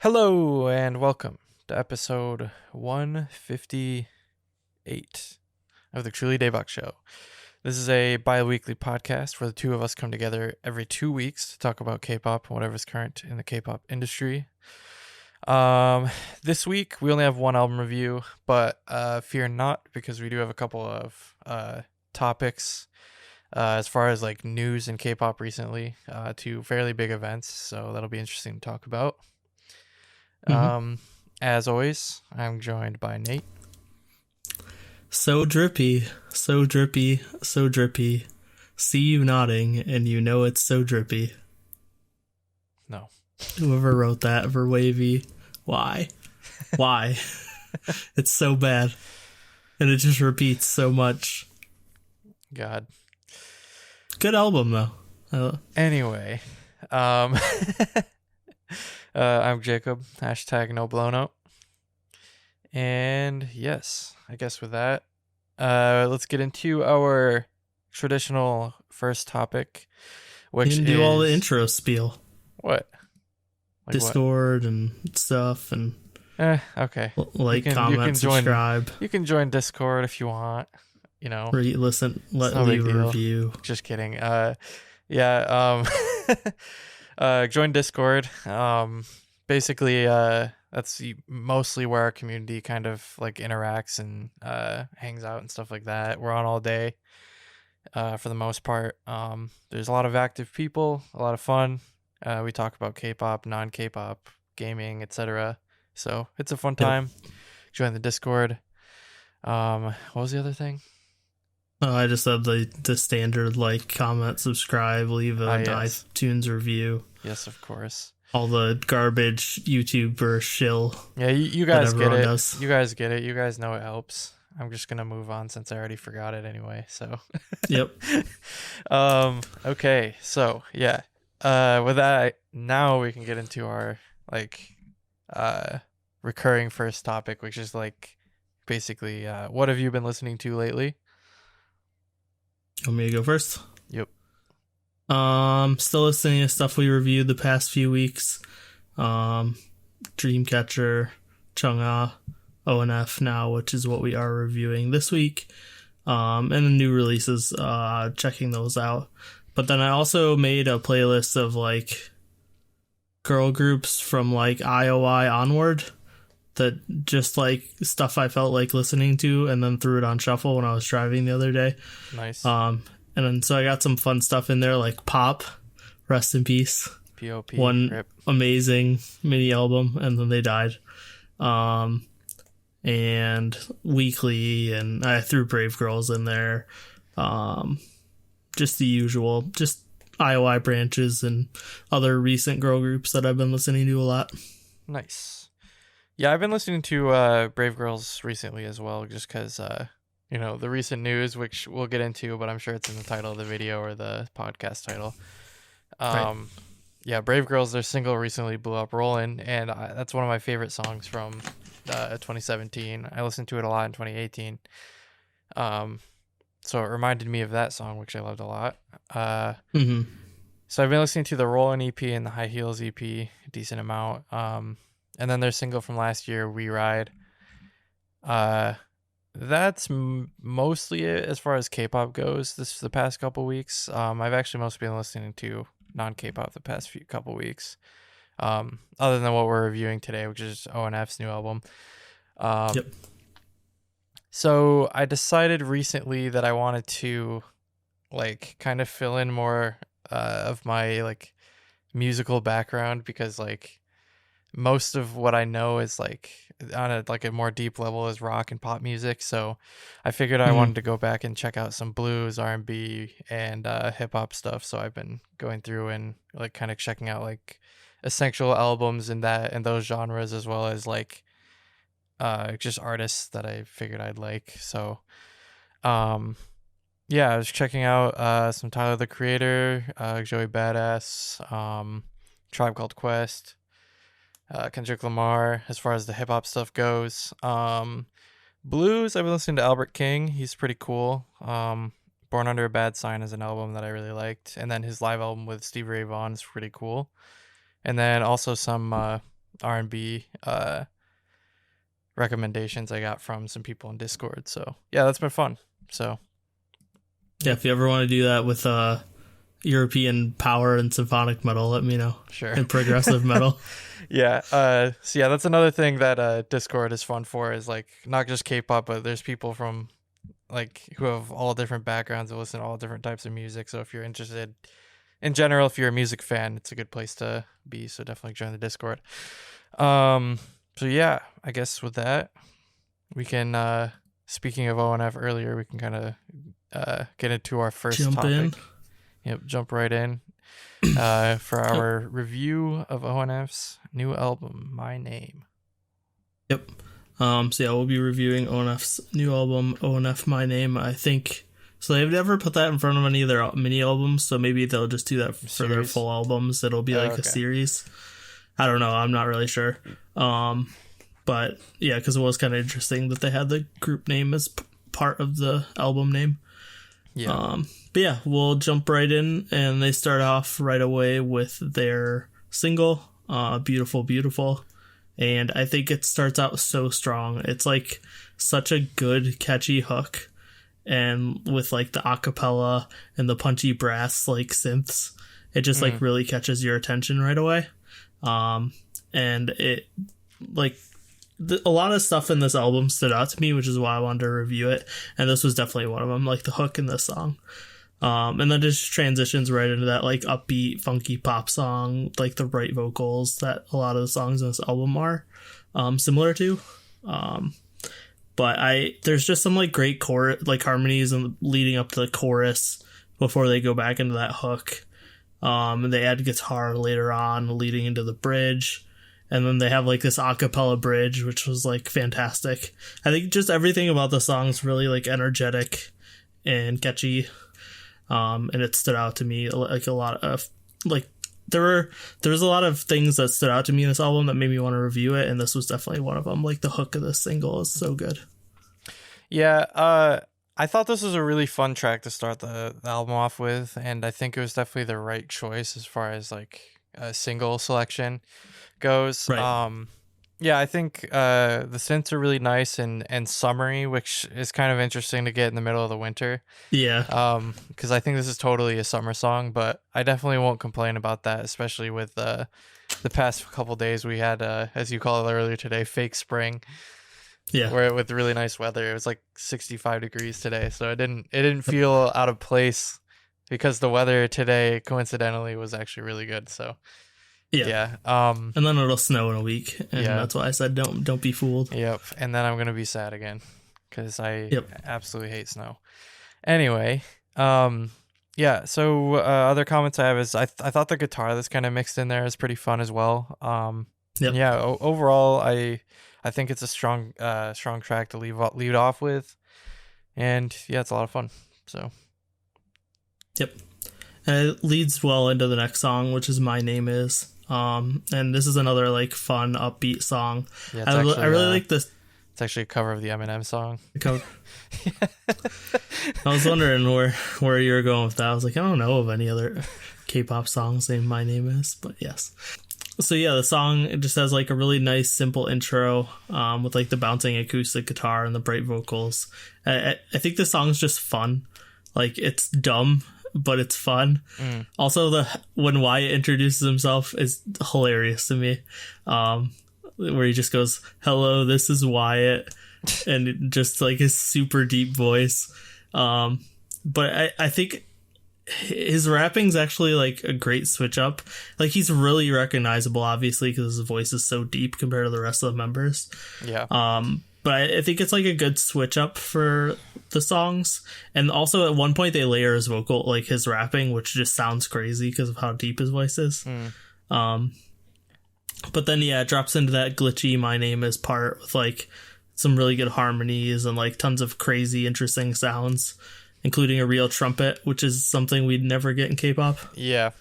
Hello and welcome to episode 158 of the Truly Daebak Show. This is a bi-weekly podcast where the two of us come together every 2 weeks to talk about K-pop and whatever's current in the K-pop industry. This week we only have one album review, but fear not, because we do have a couple of topics as far as like news in K-pop recently, two fairly big events, so that'll be interesting to talk about. As always, I'm joined by Nate. So drippy, so drippy, so drippy. See you nodding, and you know it's so drippy. No. Whoever wrote that for Wavy, why? Why? It's so bad. And it just repeats so much. God. Good album, though. Anyway, I'm Jacob, hashtag no blown up. And yes, I guess with that, let's get into our traditional first topic, which you can do all the intro spiel. What? Like Discord what? And stuff, and okay. Like, comment, subscribe. You can join Discord if you want. You know, listen, leave a review. Just kidding. Join Discord. Basically, that's mostly where our community kind of like interacts and hangs out and stuff like that. We're on all day, for the most part. There's a lot of active people, a lot of fun. We talk about K-pop, non-K-pop, gaming, etc. So it's a fun time. Yep. Join the Discord. What was the other thing? I just said the standard, like, comment, subscribe, leave an iTunes review. Yes, of course. All the garbage YouTuber shill. Yeah, you guys get it. Does. You guys get it. You guys know it helps. I'm just going to move on since I already forgot it anyway, so. Yep. Okay, so, yeah. With that, now we can get into our, like, recurring first topic, which is, like, basically, what have you been listening to lately? Want me to go first? Yep. Still listening to stuff we reviewed the past few weeks. Dreamcatcher, Chungha, ONF now, which is what we are reviewing this week. And the new releases, checking those out. But then I also made a playlist of, like, girl groups from, like, IOI onward, that just, like, stuff I felt like listening to, and then threw it on shuffle when I was driving the other day. Nice. And then so I got some fun stuff in there, like Pop, rest in peace. P.O.P. One Rip. amazing mini album, and then they died. And Weekly, and I threw Brave Girls in there. Just the usual, just IOI branches and other recent girl groups that I've been listening to a lot. Nice. Yeah, I've been listening to Brave Girls recently as well, just because, the recent news, which we'll get into, but I'm sure it's in the title of the video or the podcast title. Right. Yeah, Brave Girls, their single recently blew up, Rollin', and that's one of my favorite songs from 2017. I listened to it a lot in 2018. So it reminded me of that song, which I loved a lot. So I've been listening to the Rollin' EP and the High Heels EP a decent amount. And then their single from last year, We Ride. That's mostly it as far as K-pop goes the past couple weeks. I've actually mostly been listening to non-K-pop the past couple weeks. Other than what we're reviewing today, which is ONF's new album. Yep. So I decided recently that I wanted to, like, kind of fill in more of my, like, musical background, because, like, most of what I know is, like, on a more deep level is rock and pop music. So I figured I wanted to go back and check out some blues, R&B, and hip hop stuff. So I've been going through and, like, kind of checking out, like, essential albums in those genres, as well as, like, just artists that I figured I'd like. So yeah, I was checking out some Tyler the Creator, Joey Badass, Tribe Called Quest, Kendrick Lamar, as far as the hip hop stuff goes. Blues, I've been listening to Albert King. He's pretty cool. Born Under a Bad Sign is an album that I really liked. And then his live album with Stevie Ray Vaughan is pretty cool. And then also some R&B recommendations I got from some people in Discord. So yeah, that's been fun. So Yeah, if you ever want to do that with European power and symphonic metal, let me know. sure. And progressive metal. Yeah. So yeah, that's another thing that Discord is fun for, is like not just K-pop, but there's people from like who have all different backgrounds and listen to all different types of music. So if you're interested in general, if you're a music fan, it's a good place to be. So definitely join the Discord. So yeah, I guess with that, we can speaking of ONF earlier, we can kind of get into our first Jump topic. in. Yep, jump right in. For our review of ONF's new album, My Name. Yep. So yeah, we'll be reviewing ONF's new album, ONF My Name. I think so. They've never put that in front of any of their mini albums, so maybe they'll just do that for their full albums. It'll be like a series. I don't know. I'm not really sure. But yeah, because it was kind of interesting that they had the group name as part of the album name. Yeah. But yeah, we'll jump right in, and they start off right away with their single, Beautiful, Beautiful. And I think it starts out so strong. It's like such a good, catchy hook. And with like the acapella and the punchy brass like synths, it just like really catches your attention right away. And it like a lot of stuff in this album stood out to me, which is why I wanted to review it. And this was definitely one of them, like the hook in this song. And then just transitions right into that like upbeat, funky pop song, like the right vocals that a lot of the songs in this album are similar to. But there's just some like great chorus, like harmonies and leading up to the chorus before they go back into that hook. And they add guitar later on, leading into the bridge. And then they have like this a cappella bridge, which was like fantastic. I think just everything about the song is really like energetic and catchy. And it stood out to me like a lot of like there was a lot of things that stood out to me in this album that made me want to review it, and this was definitely one of them. Like the hook of this single is so good. Yeah, I thought this was a really fun track to start the album off with, and I think it was definitely the right choice as far as like a single selection goes. Right. Yeah, I think the synths are really nice and summery, which is kind of interesting to get in the middle of the winter. Yeah. Because I think this is totally a summer song, but I definitely won't complain about that, especially with the past couple days we had, as you called it earlier today, fake spring. Yeah. Where with really nice weather, it was like 65 degrees today, so it didn't feel out of place because the weather today coincidentally was actually really good. So. Yeah. And then it'll snow in a week, and that's why I said don't be fooled. Yep. And then I'm gonna be sad again because I absolutely hate snow. Anyway, yeah. So other comments I have is I thought the guitar that's kind of mixed in there is pretty fun as well. Yeah. Overall, I think it's a strong track to lead off with, and yeah, it's a lot of fun. So. Yep. And it leads well into the next song, which is My Name Is. And this is another like fun, upbeat song. Yeah, I really like this. It's actually a cover of the Eminem song. I was wondering where you were going with that. I was like, I don't know of any other K-pop songs named My Name Is, but yes. So yeah, the song, it just has like a really nice, simple intro with like the bouncing acoustic guitar and the bright vocals. I think the song's just fun. Like it's dumb, but it's fun. Also, when Wyatt introduces himself is hilarious to me, where he just goes, "Hello, this is Wyatt," and just like his super deep voice. But I think his rapping's actually like a great switch up. Like he's really recognizable, obviously, because his voice is so deep compared to the rest of the members. Yeah. But I think it's like a good switch up for the songs. And also at one point they layer his vocal, like his rapping, which just sounds crazy because of how deep his voice is. But then, yeah, it drops into that glitchy My Name Is part with like some really good harmonies and like tons of crazy, interesting sounds, including a real trumpet, which is something we'd never get in K-pop. Yeah.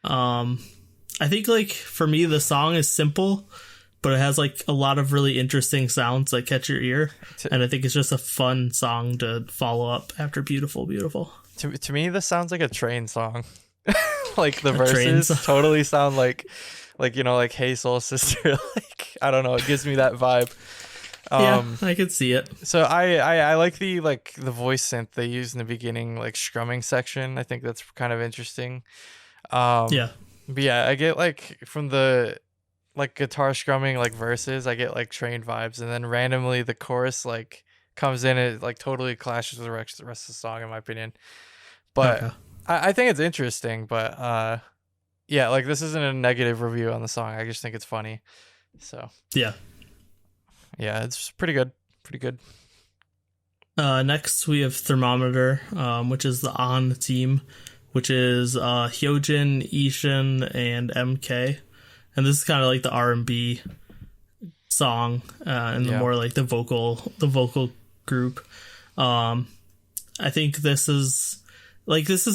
I think like for me, the song is simple, but it has like a lot of really interesting sounds that catch your ear. And I think it's just a fun song to follow up after Beautiful, Beautiful. To me, this sounds like a train song. Like the verses totally sound like like, you know, like Hey Soul Sister. Like, I don't know, it gives me that vibe. Yeah, I could see it. So I like the voice synth they use in the beginning, like strumming section. I think that's kind of interesting. Yeah. But yeah, I get like from the like guitar strumming like verses, I get like Train vibes, and then randomly the chorus like comes in, it like totally clashes with the rest of the song in my opinion. But Okay. I think it's interesting, but yeah, like this isn't a negative review on the song. I just think it's funny. So Yeah. yeah, it's pretty good. Pretty good. Next we have Thermometer, which is the On team, which is Hyojin, Ishin, and MK. And this is kind of like the R&B song, and the more like the vocal group. I think this is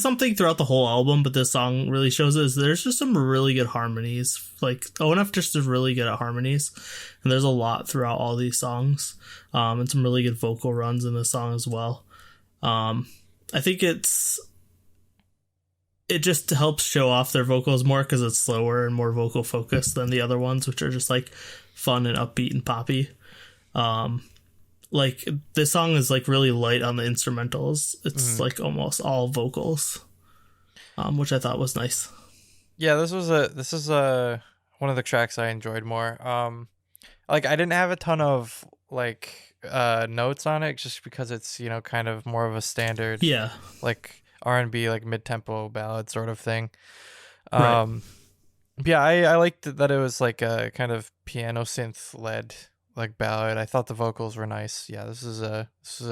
something throughout the whole album, but this song really shows us there's just some really good harmonies. Like ONF just is really good at harmonies, and there's a lot throughout all these songs, and some really good vocal runs in this song as well. I think it just helps show off their vocals more because it's slower and more vocal focused than the other ones, which are just like fun and upbeat and poppy. Like this song is like really light on the instrumentals. It's like almost all vocals, which I thought was nice. Yeah, this is one of the tracks I enjoyed more. Like I didn't have a ton of like notes on it just because it's, you know, kind of more of a standard like R&B like mid-tempo ballad sort of thing. Right. Yeah, I liked that it was like a kind of piano synth led like ballad. I thought the vocals were nice. Yeah, this is a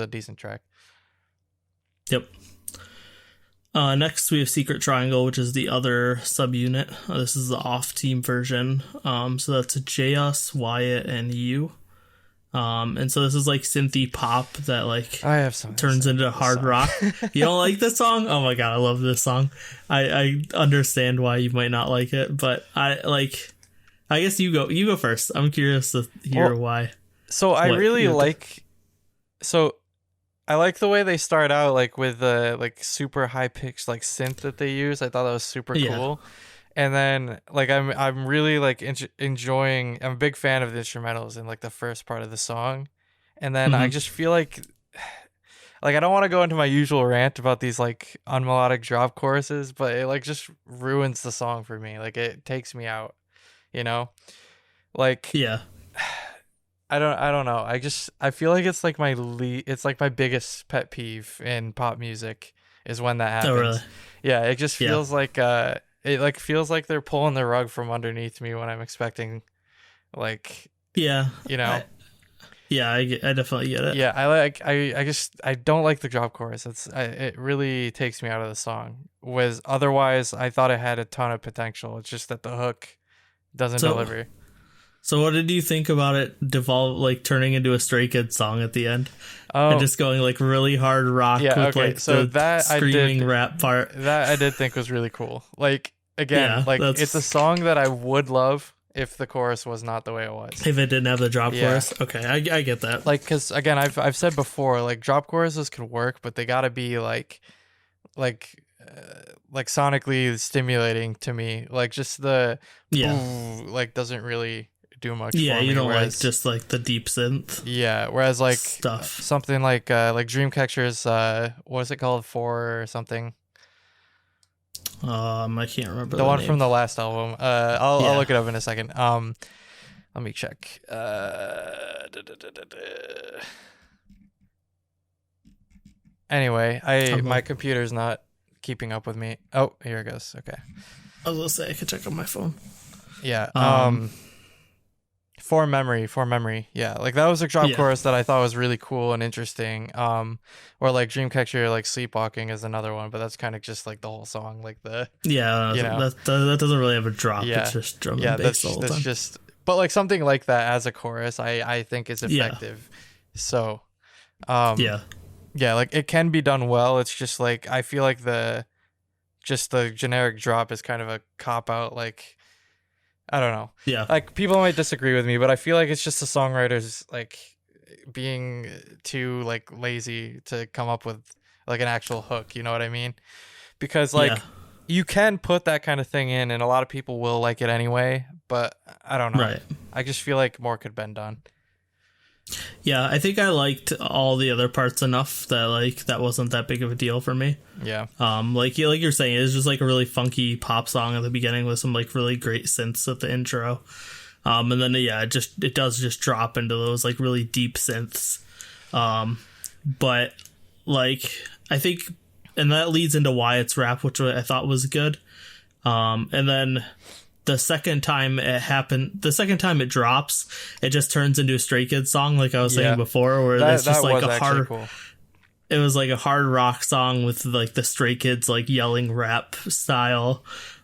decent track. Yep. Next we have Secret Triangle, which is the other subunit. This is the off team version. So that's J.S., Wyatt, and you. And so this is like synthy pop that like I have some turns into hard rock. You don't like this song? Oh my god, I love this song. I understand why you might not like it, but I guess you go first. I'm curious to hear why. So I really like I like the way they start out like with the like super high pitched like synth that they use. I thought that was super cool. And then like I'm really like enjoying. I'm a big fan of the instrumentals in like the first part of the song, and then I just feel like I don't want to go into my usual rant about these like unmelodic drop choruses, but it like just ruins the song for me. Like it takes me out, you know. Like I don't know. I feel like it's like it's like my biggest pet peeve in pop music is when that happens. Oh really? Yeah, it just feels like it like feels like they're pulling the rug from underneath me when I'm expecting like you know. I definitely get it. Yeah, I don't like the drop chorus. It really takes me out of the song. Otherwise I thought it had a ton of potential. It's just that the hook doesn't deliver. So what did you think about it like turning into a Stray Kids song at the end? And just going like really hard rock with like so the that screaming rap part. That I did think was really cool. Like again, like it's a song that I would love if the chorus was not the way it was. If it didn't have the drop chorus. Okay, I get that. Like cuz again, I've said before like drop choruses can work, but they got to be like sonically stimulating to me. Like just the like doesn't really do much for me. You don't like just like the deep synth. Yeah, whereas like stuff. Something like Dreamcatcher's what is it called, 4 or something? I can't remember the one name. From the last album. I'll look it up in a second. Let me check. Anyway, my computer's not keeping up with me. Oh, here it goes. Okay. I was gonna say I could check on my phone. Yeah. For memory. Yeah, like that was a drop chorus that I thought was really cool and interesting. Or like Dreamcatcher, like Sleepwalking is another one, but that's kind of just like the whole song, like the that doesn't really have a drop. It's just drum and bass the whole time. Just, but like something like that as a chorus, I think is effective. So, like it can be done well. It's just like I feel like the generic drop is kind of a cop out. Like I don't know. Yeah. Like people might disagree with me, but I feel like it's just the songwriters like being too like lazy to come up with like an actual hook. You know what I mean? Because like you can put that kind of thing in, and a lot of people will like it anyway. but I don't know. Right. I just feel like more could have been done. Yeah, I think I liked all the other parts enough that like that wasn't that big of a deal for me. Yeah. Like you're saying, it's just like a really funky pop song at the beginning with some like really great synths at the intro. And then it does just drop into those like really deep synths. But like I think, and that leads into Wyatt's rap, which I thought was good. And then the second time it drops, it just turns into a Stray Kids song, like I was saying before, where it's just like a hard. Cool. It was like a hard rock song with like the Stray Kids like yelling rap style.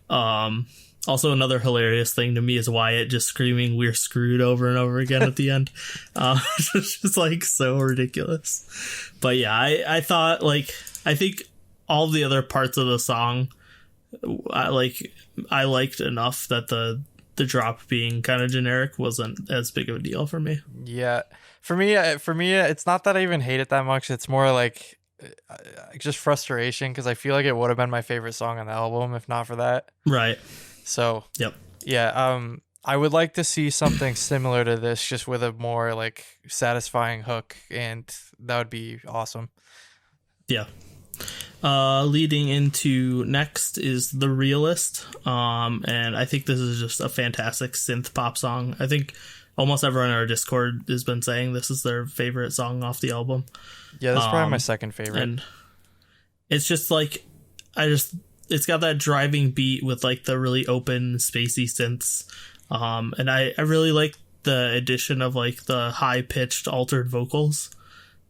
Also, another hilarious thing to me is Wyatt just screaming "We're screwed" over and over again at the end. It's just like so ridiculous. But yeah, I thought like I think all the other parts of the song I liked enough that the drop being kind of generic wasn't as big of a deal for me. Yeah, for me, it's not that I even hate it that much. It's more like just frustration because I feel like it would have been my favorite song on the album if not for that. Right. So yep. Yeah. I would like to see something similar to this, just with a more like satisfying hook, and that would be awesome. Yeah. Leading into next is The Realist. And I think this is just a fantastic synth pop song. I think almost everyone in our Discord has been saying this is their favorite song off the album. Yeah, that's probably my second favorite. And it's just like, it's got that driving beat with like the really open, spacey synths. And I really like the addition of like the high pitched altered vocals.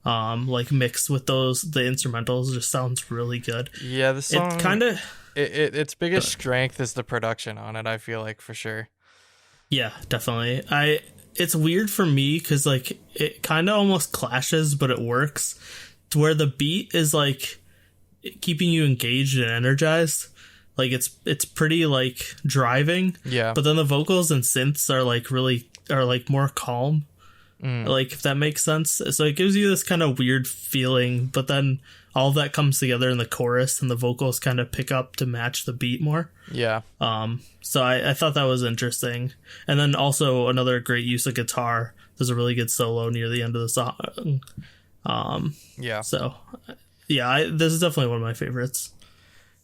Like mixed with the instrumentals just sounds really good. Yeah, the song it kind of its biggest strength is the production on it, I feel like, for sure. Yeah, definitely. It's weird for me because like it kind of almost clashes, but it works to where the beat is like keeping you engaged and energized. Like it's pretty like driving. Yeah. But then the vocals and synths are like more calm. Like, if that makes sense. So it gives you this kind of weird feeling, but then all of that comes together in the chorus and the vocals kind of pick up to match the beat more. Yeah. So I thought that was interesting. And then also another great use of guitar. There's a really good solo near the end of the song. Yeah. So yeah, this is definitely one of my favorites.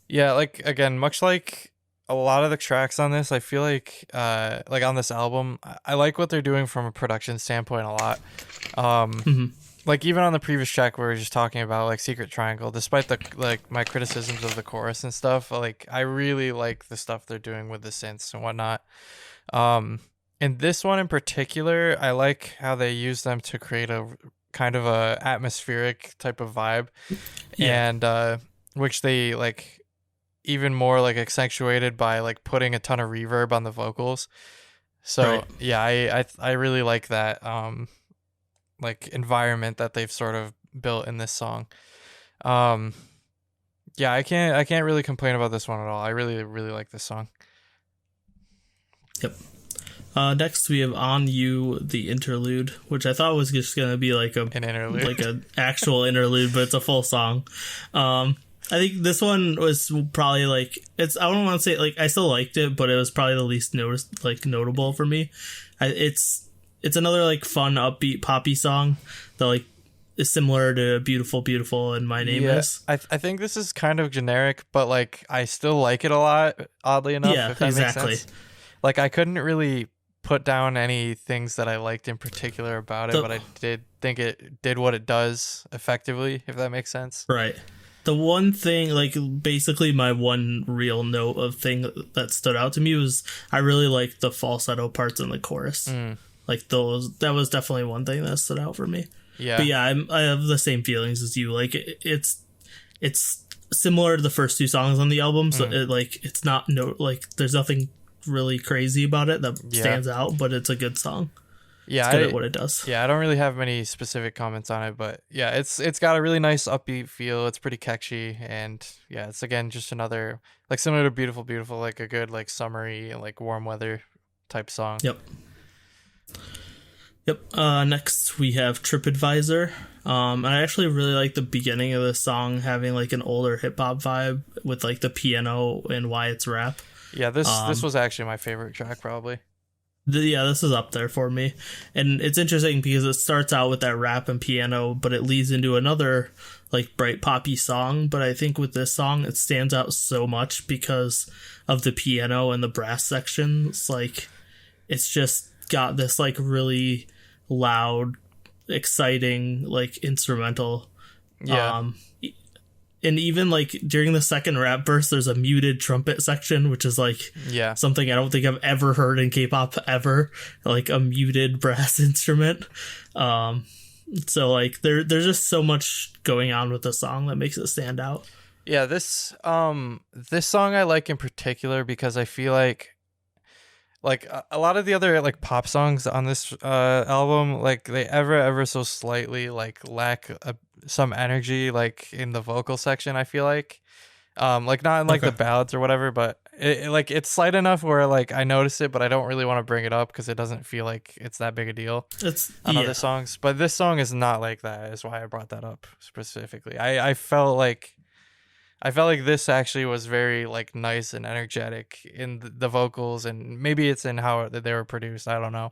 Yeah, like again, much like a lot of the tracks on this, I feel like on this album, I like what they're doing from a production standpoint a lot. Like even on the previous track where we were just talking about like Secret Triangle, despite the like my criticisms of the chorus and stuff, like I really like the stuff they're doing with the synths and whatnot. And this one in particular, I like how they use them to create a kind of a atmospheric type of vibe. Yeah. And which they like even more like accentuated by like putting a ton of reverb on the vocals. So right. Yeah, I really like that like environment that they've sort of built in this song. Yeah, I can't really complain about this one at all. I really like this song. Yep. Next we have On You, the interlude, which I thought was just gonna be like an interlude, like an actual interlude, but it's a full song. I think this one was probably like I don't want to say like I still liked it, but it was probably the least notable for me. It's another like fun, upbeat, poppy song that like is similar to Beautiful Beautiful and My Name Is. I think this is kind of generic, but like I still like it a lot, oddly enough. Yeah, if that exactly. Makes sense. Like I couldn't really put down any things that I liked in particular about it, but I did think it did what it does effectively, if that makes sense. Right. The one thing, like basically my one real note of thing that stood out to me was I really liked the falsetto parts in the chorus. Like that was definitely one thing that stood out for me. Yeah. But yeah, I have the same feelings as you. Like it's similar to the first two songs on the album, so it's not there's nothing really crazy about it that stands out, but it's a good song. Yeah, it's good at what it does. Yeah, I don't really have many specific comments on it, but yeah, it's got a really nice upbeat feel. It's pretty catchy, and yeah, it's again just another like similar to Beautiful Beautiful, like a good like summery like warm weather type song. Yep. Next we have TripAdvisor. I actually really like the beginning of the song having like an older hip hop vibe with like the piano and Wyatt's rap. Yeah, this was actually my favorite track probably. Yeah, this is up there for me. And it's interesting because it starts out with that rap and piano, but it leads into another like bright poppy song. But I think with this song, it stands out so much because of the piano and the brass section. It's like, it's just got this like really loud, exciting, like instrumental. Yeah. Um, and even like during the second rap verse, there's a muted trumpet section, which is like Yeah. something I don't think I've ever heard in K-pop ever, like a muted brass instrument. Um, so like there's just so much going on with the song that makes it stand out. Yeah, this song I like in particular because I feel like a lot of the other like pop songs on this album, like they ever so slightly like lack some energy like in the vocal section, I feel like not in like Okay. the ballads or whatever, but like it's slight enough where like I notice it, but I don't really want to bring it up because it doesn't feel like it's that big a deal It's on yeah. other songs. But this song is not like that, is why I brought that up specifically. I felt like this actually was very like nice and energetic in the vocals, and maybe it's in how they were produced. I don't know,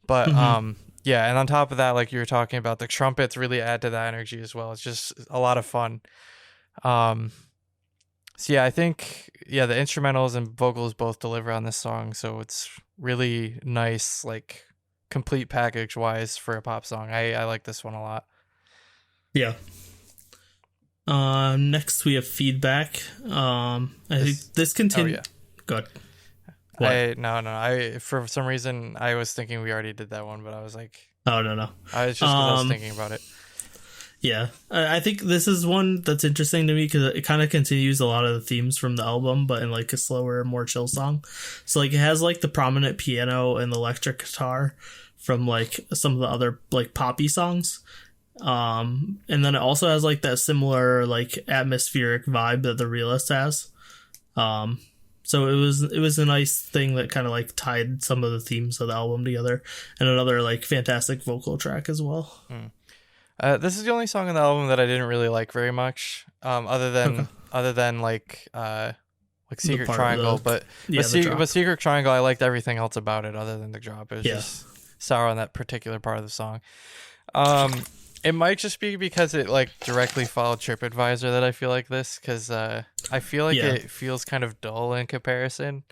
but Mhm. yeah. And on top of that, like you were talking about, the trumpets really add to that energy as well. It's just a lot of fun. Um, so yeah, I think yeah, the instrumentals and vocals both deliver on this song, so it's really nice, like complete package wise for a pop song. I like this one a lot. Yeah. Next we have feedback. I think This this oh continue. yeah. Good. What? No, I for some reason I was thinking we already did that one, but I was like, Oh no no. I was just because I was Um, thinking about it. Yeah, I think this is one that's interesting to me because it kind of continues a lot of the themes from the album, but in like a slower, more chill song. So like it has like the prominent piano and the electric guitar from like some of the other like poppy songs. And then it also has like that similar like atmospheric vibe that the Realist has. Um, so it was a nice thing that kind of like tied some of the themes of the album together, and another like fantastic vocal track as well. This is the only song on the album that I didn't really like very much. Okay, Other than like the Secret part Triangle, the yeah the drop. but Secret Triangle, I liked everything else about it other than the drop. It was Yeah. just sour on that particular part of the song. It might just be because it like directly followed TripAdvisor that I feel like this, because I feel like Yeah. it feels kind of dull in comparison.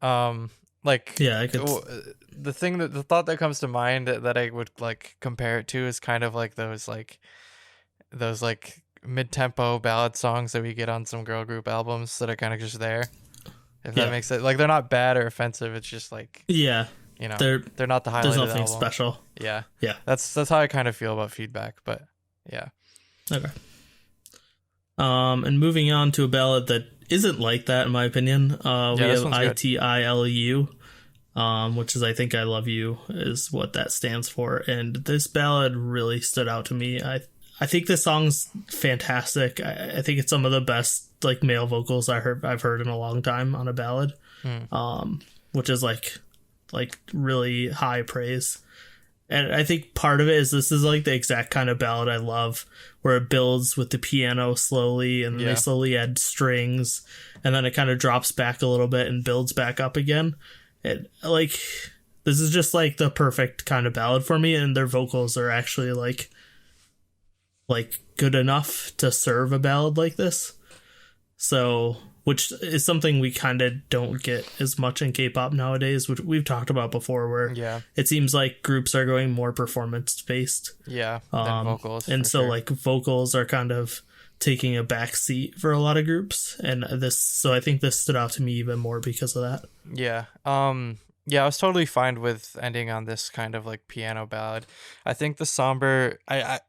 Like Yeah, I could. the thought that comes to mind that I would like compare it to is kind of like those like mid-tempo ballad songs that we get on some girl group albums that are kind of just there. If that Yeah, makes it, like they're not bad or offensive. It's just like, yeah. you know, There, they're not the highlight there's of the nothing album. special. Yeah, Yeah. that's how I kind of feel about Feedback. But yeah, Okay. And moving on to a ballad that isn't like that, in my opinion. We yeah, this have one's good. ITILU, which is I Think I Love You is what that stands for. And this ballad really stood out to me. I think this song's fantastic. I think it's some of the best like male vocals I've heard in a long time on a ballad. Which is like really high praise. And I think part of it is this is like the exact kind of ballad I love, where it builds with the piano slowly and Yeah. they slowly add strings, and then it kind of drops back a little bit and builds back up again. It like this is just like the perfect kind of ballad for me, and their vocals are actually like good enough to serve a ballad like this. So, which is something we kind of don't get as much in K-pop nowadays, which we've talked about before, where Yeah, it seems like groups are going more performance based. yeah. Then vocals, And for so sure. like vocals are kind of taking a back seat for a lot of groups. So I think this stood out to me even more because of that. Yeah. Yeah, I was totally fine with ending on this kind of like piano ballad. I think the somber I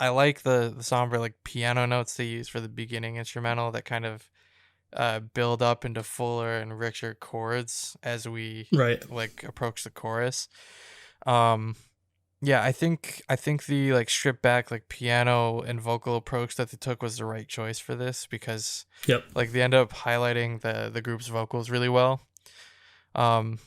like the somber like piano notes they use for the beginning instrumental that kind of build up into fuller and richer chords as we Right. like approach the chorus. Yeah, I think the like stripped back like piano and vocal approach that they took was the right choice for this, because Yep. like they end up highlighting the group's vocals really well. Um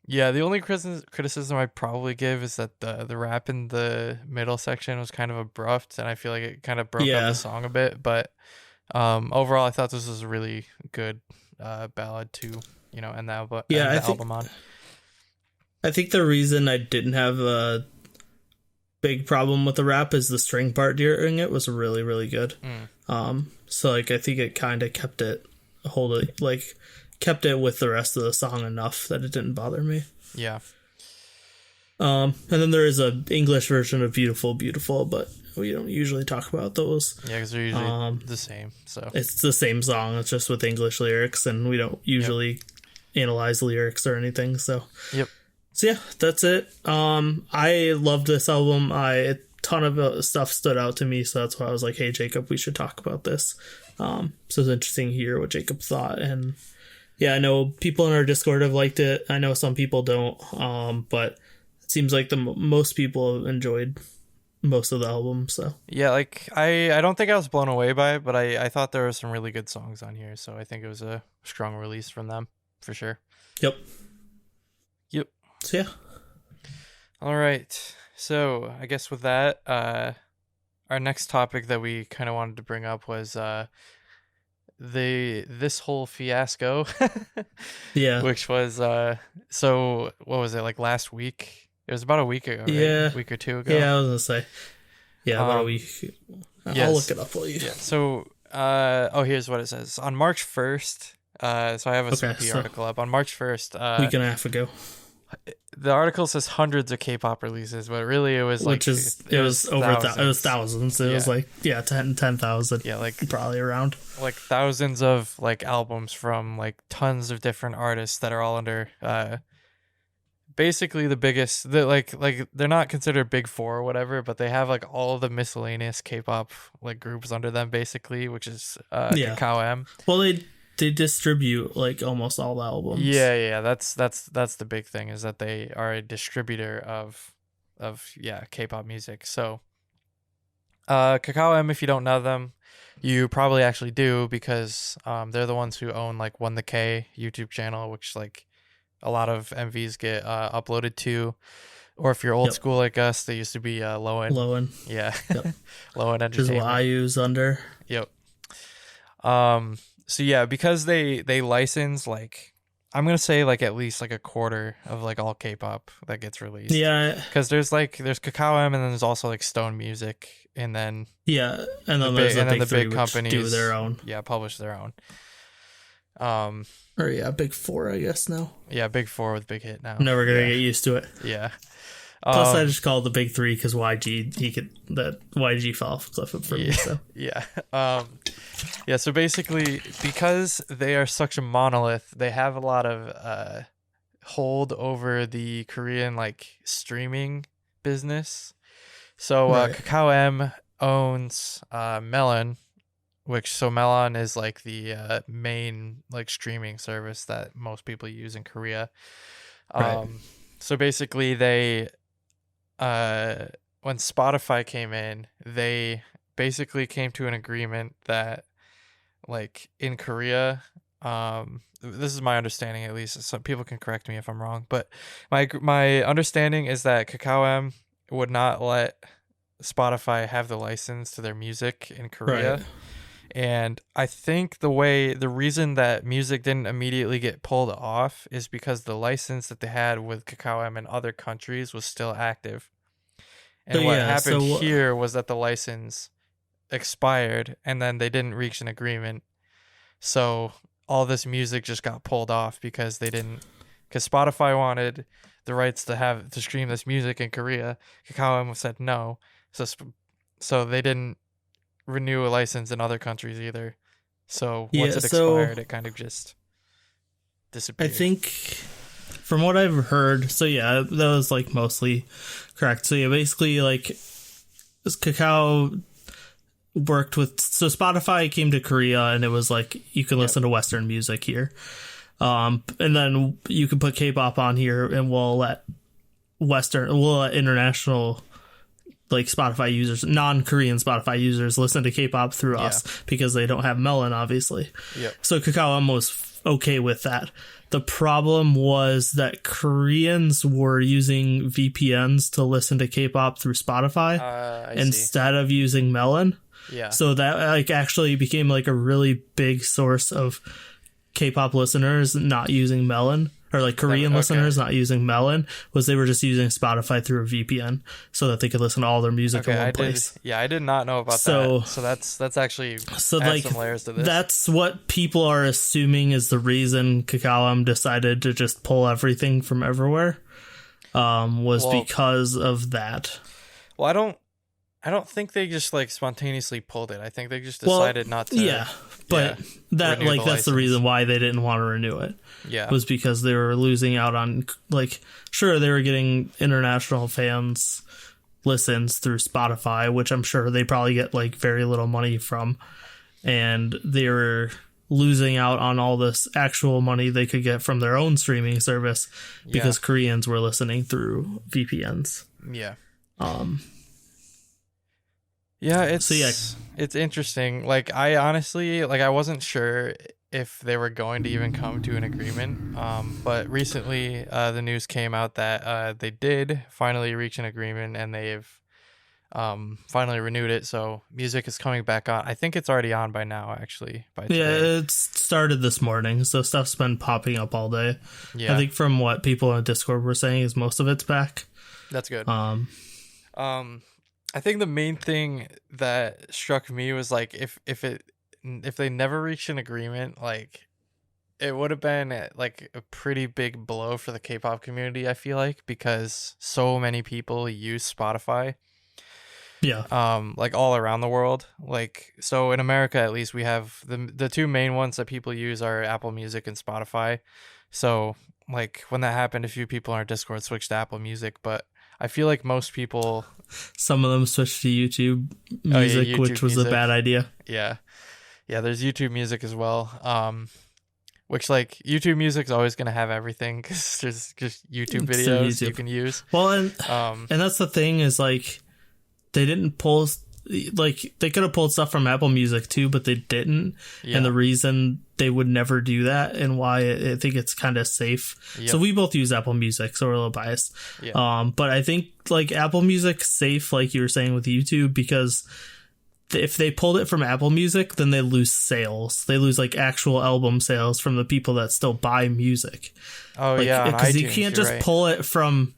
yeah, the only criticism I'd probably give is that the rap in the middle section was kind of abrupt, and I feel like it kind of broke up Yeah. the song a bit. But overall, I thought this was a really good ballad to end Yeah, the I think album on. I think the reason I didn't have a big problem with the rap is the string part during it was really, really good. So like I think it kind of kept it kept it with the rest of the song enough that it didn't bother me. Yeah. And then there is a English version of Beautiful Beautiful, but we don't usually talk about those. Yeah, because they're usually the same. So it's the same song, it's just with English lyrics, and we don't usually analyze lyrics or anything. So So yeah, that's it. I loved this album. A ton of stuff stood out to me, so that's why I was like, hey Jacob, we should talk about this. So it's interesting to hear what Jacob thought. And yeah, I know people in our Discord have liked it. I know some people don't, but it seems like most people have enjoyed most of the album. So yeah, like I don't think I was blown away by it, but I thought there were some really good songs on here, so I think it was a strong release from them for sure. Yep. So yeah. All right. So I guess with that, our next topic that we kind of wanted to bring up was this whole fiasco. Yeah. Which was so what was it, like last week? It was about a week ago, right? Yeah. A week or two ago. Yeah, I was gonna say. Yeah, about a week. I'll look it up while you. Yeah. So here's what it says. On March 1st, so I have a CP article up. On March 1st, week and a half ago. The article says hundreds of K-pop releases, but really it was like it was over thousands. It was thousands. It was like 10,000. Yeah, like probably around like thousands of like albums from like tons of different artists that are all under basically the biggest. Like they're not considered big four or whatever, but they have like all the miscellaneous K-pop like groups under them basically, which is Kakao M. Well, they distribute like almost all the albums. Yeah, that's the big thing, is that they are a distributor of K-pop music. So Kakao M, if you don't know them, you probably actually do, because they're the ones who own like One the K YouTube channel, which like a lot of MVs get uploaded to. Or if you're old school like us, they used to be Lowen. Yeah. Lowen Entertainment. Which is what I use under. Yep. So yeah, because they license like, I'm gonna say like at least like a quarter of like all K-pop that gets released. Yeah, because there's Kakao M, and then there's also like Stone Music, and then and then the big companies do their own. Yeah, publish their own. Or big four, I guess now. Yeah, big four with Big Hit now. Never gonna get used to it. Yeah. Plus, I just call it the big three because YG fell off a cliff for me. So So basically, because they are such a monolith, they have a lot of hold over the Korean like streaming business. So Kakao M owns Melon, Melon is like the main like streaming service that most people use in Korea. So basically, they when Spotify came in, they basically came to an agreement that like in Korea, this is my understanding at least, some people can correct me if I'm wrong, but my understanding is that Kakao M would not let Spotify have the license to their music in Korea. And I think the reason that music didn't immediately get pulled off is because the license that they had with Kakao M in other countries was still active. And what happened here was that the license expired, and then they didn't reach an agreement. So all this music just got pulled off because Spotify wanted the rights to stream this music in Korea. Kakao M said no. So they didn't renew a license in other countries either. So once it expired, it kind of just disappeared. I think from what I've heard, that was like mostly correct. So basically like Kakao worked with, so Spotify came to Korea and it was like you can listen to Western music here. And then you can put K-pop on here and we'll let international like Spotify users, non-Korean Spotify users, listen to K-pop through us because they don't have Melon, obviously. So Kakao M was okay with that. The problem was that Koreans were using VPNs to listen to K-pop through Spotify instead of using Melon. So that like actually became like a really big source of K-pop listeners not using Melon, or like Korean listeners not using Melon, was they were just using Spotify through a VPN so that they could listen to all their music in one place. I did not know about that. So that's actually adds some layers to this. That's what people are assuming is the reason Kakao M decided to just pull everything from everywhere. Because of that. Well, I don't think they just like spontaneously pulled it. I think they just decided not to. Yeah, but that's the reason why they didn't want to renew it. Yeah, was because they were losing out on, like, sure, they were getting international fans listens through Spotify, which I'm sure they probably get like very little money from, and they were losing out on all this actual money they could get from their own streaming service because Koreans were listening through VPNs. Yeah. Yeah, it's interesting. Like, I honestly, like, I wasn't sure if they were going to even come to an agreement. But recently, the news came out that they did finally reach an agreement, and they've finally renewed it. So music is coming back on. I think it's already on by now, actually. It started this morning, so stuff's been popping up all day. Yeah, I think from what people on Discord were saying is most of it's back. That's good. I think the main thing that struck me was like if they never reached an agreement, like it would have been like a pretty big blow for the K-pop community, I feel like, because so many people use Spotify. Yeah. Like all around the world. Like, so in America at least, we have the two main ones that people use are Apple Music and Spotify. So like when that happened, a few people on our Discord switched to Apple Music, but I feel like most people, some of them switched to YouTube Music, YouTube which was a bad idea. Yeah, there's YouTube Music as well. Which, like, YouTube Music is always going to have everything because there's just YouTube videos you can use. Well, and that's the thing is, like, they didn't pull, like, they could have pulled stuff from Apple Music too, but they didn't. Yeah. And the reason they would never do that and why I think it's kind of safe. Yep. So we both use Apple Music, so we're a little biased. Yeah. But I think, like, Apple Music's safe, like you were saying with YouTube, because if they pulled it from Apple Music, then they lose sales. They lose, like, actual album sales from the people that still buy music. Oh, like, yeah, because you can't just pull it from,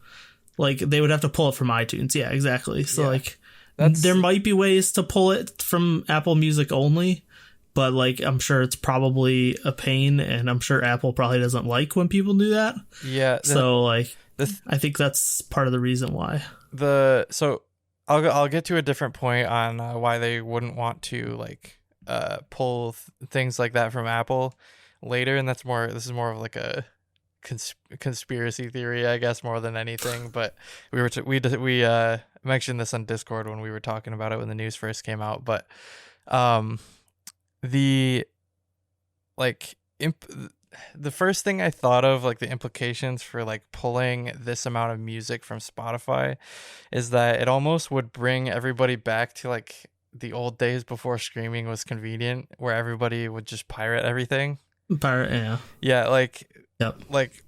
like, they would have to pull it from iTunes. Yeah, exactly. So, like, there might be ways to pull it from Apple Music only, but, like, I'm sure it's probably a pain, and I'm sure Apple probably doesn't like when people do that. Yeah. So, like, I think that's part of the reason why. So I'll get to a different point on why they wouldn't want to, like, pull things like that from Apple later, and this is more of like a conspiracy theory, I guess, more than anything. But we mentioned this on Discord when we were talking about it when the news first came out. But the first thing I thought of, like, the implications for, like, pulling this amount of music from Spotify is that it almost would bring everybody back to, like, the old days before streaming was convenient, where everybody would just pirate everything. Yeah, like, yep. Like,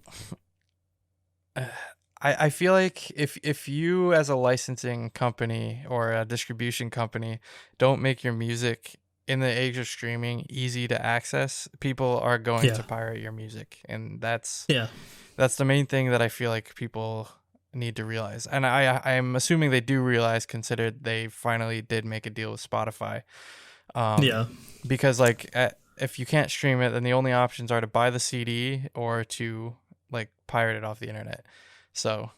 I feel like if you as a licensing company or a distribution company don't make your music in the age of streaming easy to access, people are going to pirate your music, and that's the main thing that I feel like people need to realize. And I'm assuming they do realize, considered they finally did make a deal with Spotify. Because, like, if you can't stream it, then the only options are to buy the CD or to, like, pirate it off the internet. So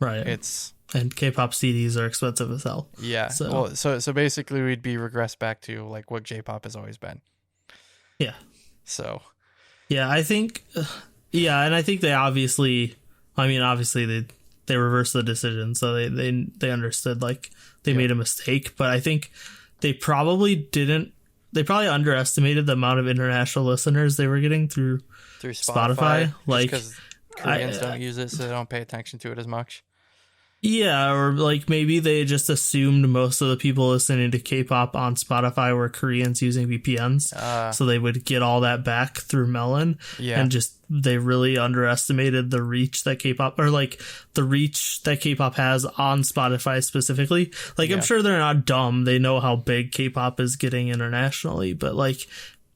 and K-pop CDs are expensive as hell. Yeah. So basically we'd be regressed back to, like, what J-pop has always been. Yeah. So. Yeah, I think. And I think they obviously they reversed the decision, so they understood, like, they made a mistake, but I think they probably didn't. They probably underestimated the amount of international listeners they were getting through Spotify. Like, because Koreans don't use it, so they don't pay attention to it as much. Yeah, or, like, maybe they just assumed most of the people listening to K-pop on Spotify were Koreans using VPNs, so they would get all that back through Melon. Yeah. And just, they really underestimated the reach that K-pop, or, like, the reach that K-pop has on Spotify specifically. Like, I'm sure they're not dumb. They know how big K-pop is getting internationally, but, like,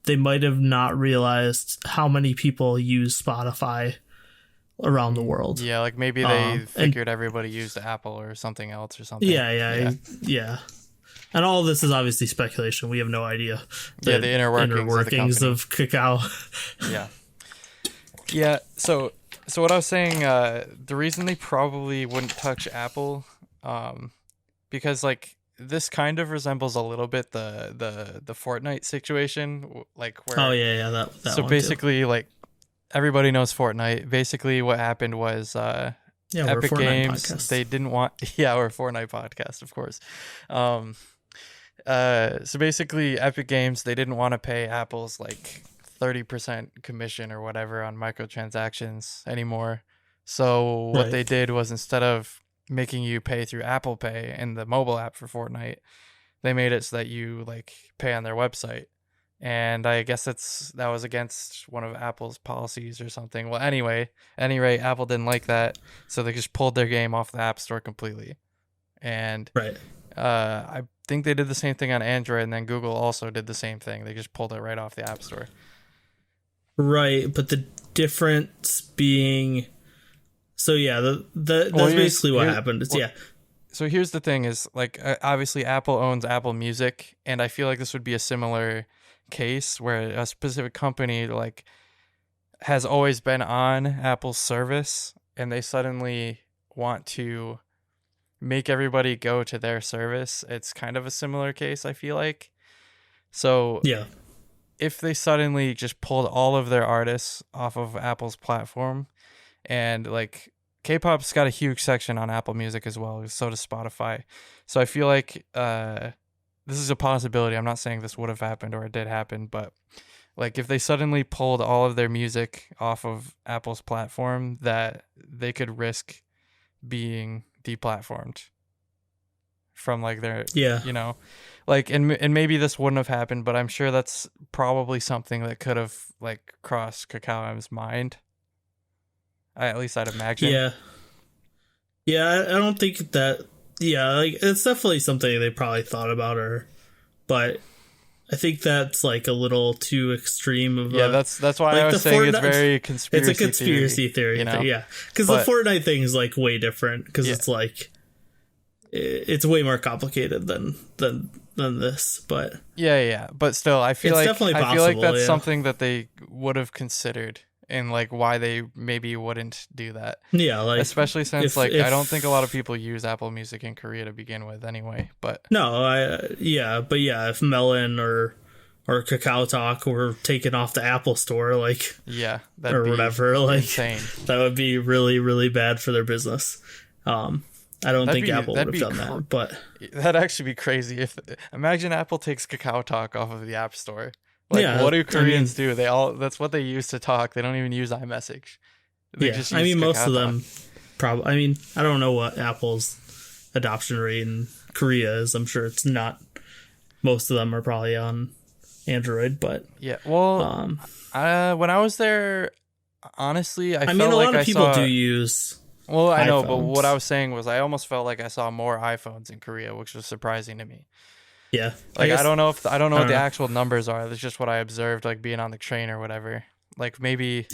they might have not realized how many people use Spotify around the world. Yeah, like maybe they And figured everybody used Apple or something else or something. yeah. And all of this is obviously speculation. We have no idea The inner workings of Kakao. Yeah. Yeah, so what I was saying, the reason they probably wouldn't touch Apple, because like this kind of resembles a little bit the Fortnite situation, like where that so one basically too. like everybody knows Fortnite. Basically, what happened was Epic Games podcast. they didn't want we're a Fortnite podcast, of course. So basically, Epic Games they didn't want to pay Apple's like 30% commission or whatever on microtransactions anymore. So what they did was instead of making you pay through Apple Pay in the mobile app for Fortnite, they made it so that you like pay on their website. And I guess that was against one of Apple's policies or something. Well, anyway, at any rate, Apple didn't like that, so they just pulled their game off the App Store completely. And I think they did the same thing on Android, and then Google also did the same thing. They just pulled it right off the App Store. Right, but the difference being, so yeah, that's basically what happened. So here's the thing: is like obviously Apple owns Apple Music, and I feel like this would be a similar case where a specific company like has always been on Apple's service, and they suddenly want to make everybody go to their service. It's kind of a similar case, I feel like. So yeah. If they suddenly just pulled all of their artists off of Apple's platform, and like K-pop's got a huge section on Apple Music as well, so does Spotify. So I feel like this is a possibility. I'm not saying this would have happened or it did happen, but like if they suddenly pulled all of their music off of Apple's platform, that they could risk being deplatformed from like their like and maybe this wouldn't have happened, but I'm sure that's probably something that could have like crossed Kakao M's mind. At least I'd imagine. I don't think that. Yeah, like it's definitely something they probably thought about, but I think that's like a little too extreme of. That's why like I was saying it's very conspiracy. It's a conspiracy theory, because the Fortnite thing is like way different because it's like it's way more complicated than this, but but still, I feel like definitely possible, I feel like that's something that they would have considered. And like why they maybe wouldn't do that. Yeah, like especially since I don't think a lot of people use Apple Music in Korea to begin with anyway. But if Melon or Kakao Talk were taken off the Apple Store, like that'd or be whatever, like insane. That would be really, really bad for their business. I don't think Apple would have done that, but that'd actually be crazy if imagine Apple takes Kakao Talk off of the App Store. Like, what do Koreans do? That's what they use to talk. They don't even use iMessage. They just use most of them probably. I don't know what Apple's adoption rate in Korea is. I'm sure it's not. Most of them are probably on Android, but when I was there, honestly, I felt a like lot of people do use. Well, I know, iPhones. but what I was saying was I almost felt like I saw more iPhones in Korea, which was surprising to me. Yeah, like I don't know what the actual numbers are. That's just what I observed, like being on the train or whatever. Like maybe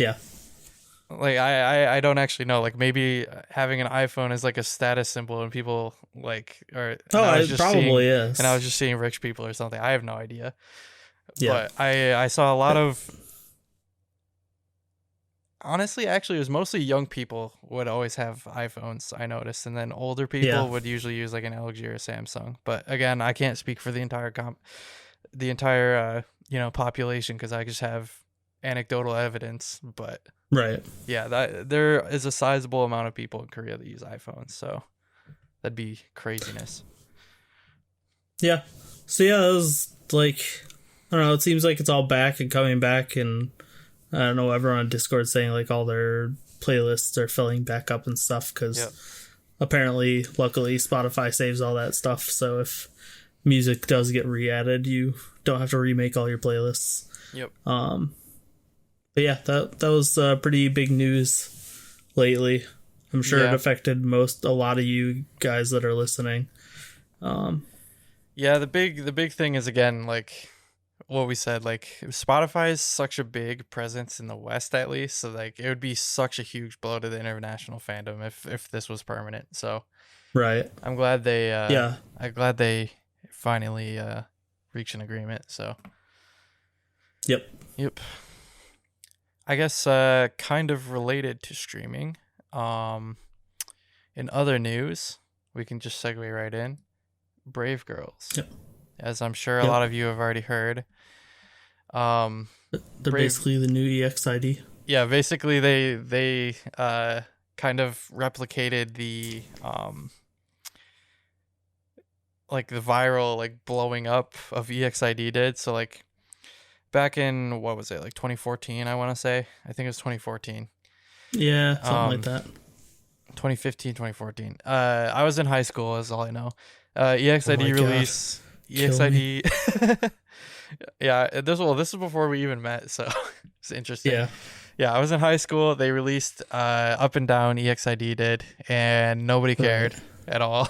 like I don't actually know. Like maybe having an iPhone is like a status symbol, and people like or it probably is. And I was just seeing rich people or something. I have no idea. Yeah, but I saw a lot of. Honestly, actually, it was mostly young people would always have iPhones, I noticed, and then older people would usually use like an LG or a Samsung. But again, I can't speak for the entire population because I just have anecdotal evidence. But that there is a sizable amount of people in Korea that use iPhones, so that'd be craziness. Yeah. So it was like I don't know. It seems like it's all back and coming back and. I don't know, everyone on Discord saying like all their playlists are filling back up and stuff because apparently, luckily, Spotify saves all that stuff. So if music does get re-added, you don't have to remake all your playlists. Yep. But yeah, that was pretty big news lately. I'm sure it affected a lot of you guys that are listening. The big thing is again like. what we said, like Spotify is such a big presence in the West, at least. So like it would be such a huge blow to the international fandom if this was permanent. So Right. I'm glad Yeah. they finally reached an agreement. So Yep. yep. I guess kind of related to streaming. In other news, we can just segue right in. Brave Girls. Yep. As I'm sure a lot of you have already heard. They're basically the new EXID. Yeah, basically they kind of replicated the like the viral like blowing up of EXID did. So like back in what was it, like 2014, I want to say. I think it was 2014. Yeah, something like that. 2015, 2014. I was in high school, is all I know. EXID release. EXID. Yeah, this is before we even met, so it's interesting. Yeah, I was in high school. They released Up and Down. EXID did, and nobody cared at all.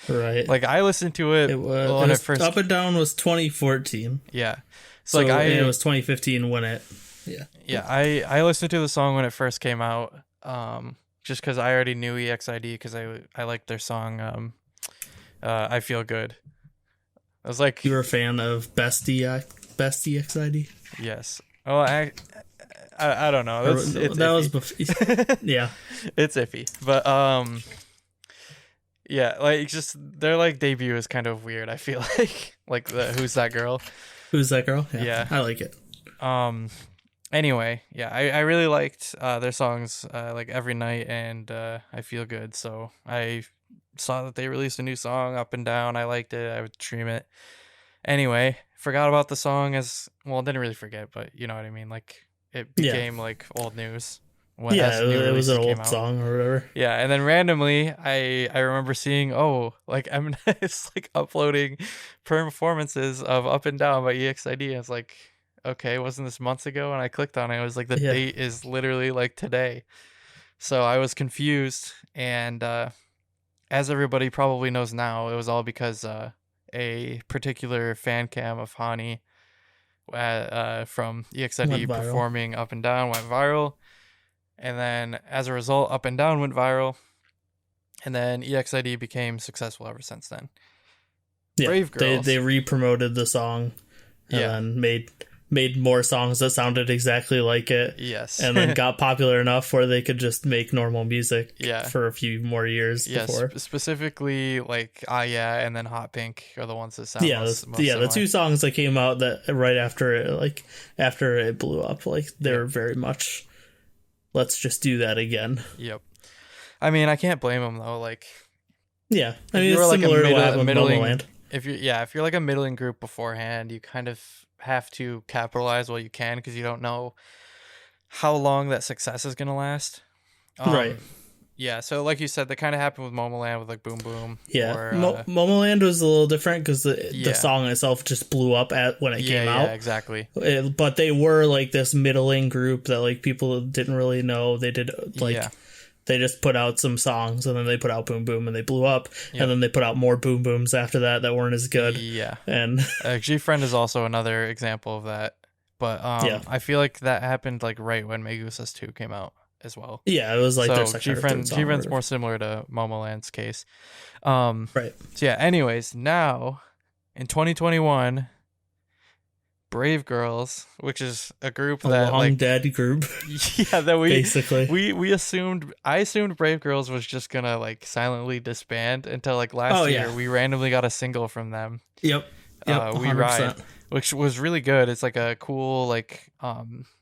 Right. Like I listened to it. When it first Up and Down was 2014. Yeah. So like it was 2015 when it. Yeah. Yeah, I listened to the song when it first came out. Just because I already knew EXID because I liked their song. I Feel Good. I was like, you were a fan of Best EXID? Yes. Oh, I don't know. That was before. Yeah. It's iffy, but yeah, like just their like debut is kind of weird. I feel like the Who's That Girl? Who's That Girl? Yeah. I like it. Anyway, yeah, I really liked their songs like Every Night and I Feel Good. So I saw that they released a new song, Up and Down. I liked it. I would stream it. Anyway, forgot about the song as well. Didn't really forget, but you know what I mean. Like it became like old news. It was an old song or whatever. Yeah, and then randomly, I remember seeing like Eminem is like uploading performances of Up and Down by EXID. I was like, okay, wasn't this months ago? And I clicked on it. It was like the date is literally like today. So I was confused, and as everybody probably knows now, it was all because a particular fan cam of Hani from EXID performing Up and Down went viral. And then as a result, Up and Down went viral. And then EXID became successful ever since then. Yeah, Brave Girls. They re-promoted the song and then made more songs that sounded exactly like it. Yes. And then got popular enough where they could just make normal music for a few more years before. Specifically like Ah Yeah and then Hot Pink are the ones that sound most the two songs that came out that right after it blew up, like they're very much let's just do that again. Yep. I mean, I can't blame them though. Like, yeah, I mean, it's similar to what happened with middling. If you're like a middling group beforehand, you kind of have to capitalize while you can because you don't know how long that success is gonna last. Right. Yeah. So, like you said, that kind of happened with Momoland with like Boom Boom. Yeah. Momoland was a little different because the song itself just blew up when it came out. Yeah, exactly. But they were like this middling group that like people didn't really know. They did they just put out some songs and then they put out Boom Boom and they blew up. Yep. And then they put out more Boom Booms after that weren't as good. Yeah. And G-Friend is also another example of that. But I feel like that happened like right when Megusas 2 came out as well. Yeah, it was like their second G-Friend's more similar to Momoland's case. Right. So yeah, anyways, now in 2021, Brave Girls, which is a group that long dead group. Yeah, that basically I assumed Brave Girls was just gonna like silently disband until like last year we randomly got a single from them. Yep. We Ride, which was really good. It's like a cool like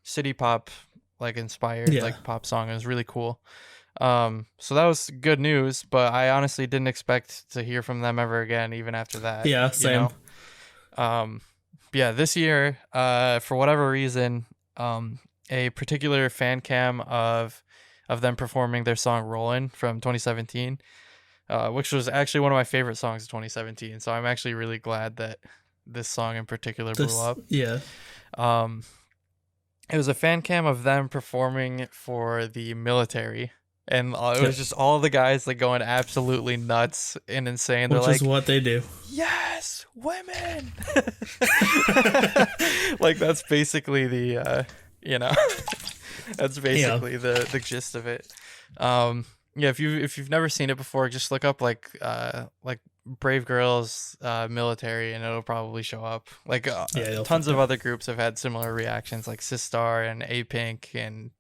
city pop like inspired like pop song. It was really cool. So that was good news, but I honestly didn't expect to hear from them ever again even after that. Yeah, same. Yeah, this year, for whatever reason, a particular fan cam of them performing their song "Rollin'" from 2017, which was actually one of my favorite songs of 2017. So I'm actually really glad that this song in particular blew up. Yeah. It was a fan cam of them performing for the military and it was just all the guys like going absolutely nuts and insane. They're Which like, is what they do. yes, women. Like that's basically the that's basically the gist of it. Yeah, if you've never seen it before, just look up like Brave Girls military, and it'll probably show up. Like tons of other groups have had similar reactions, like Sistar and A Pink and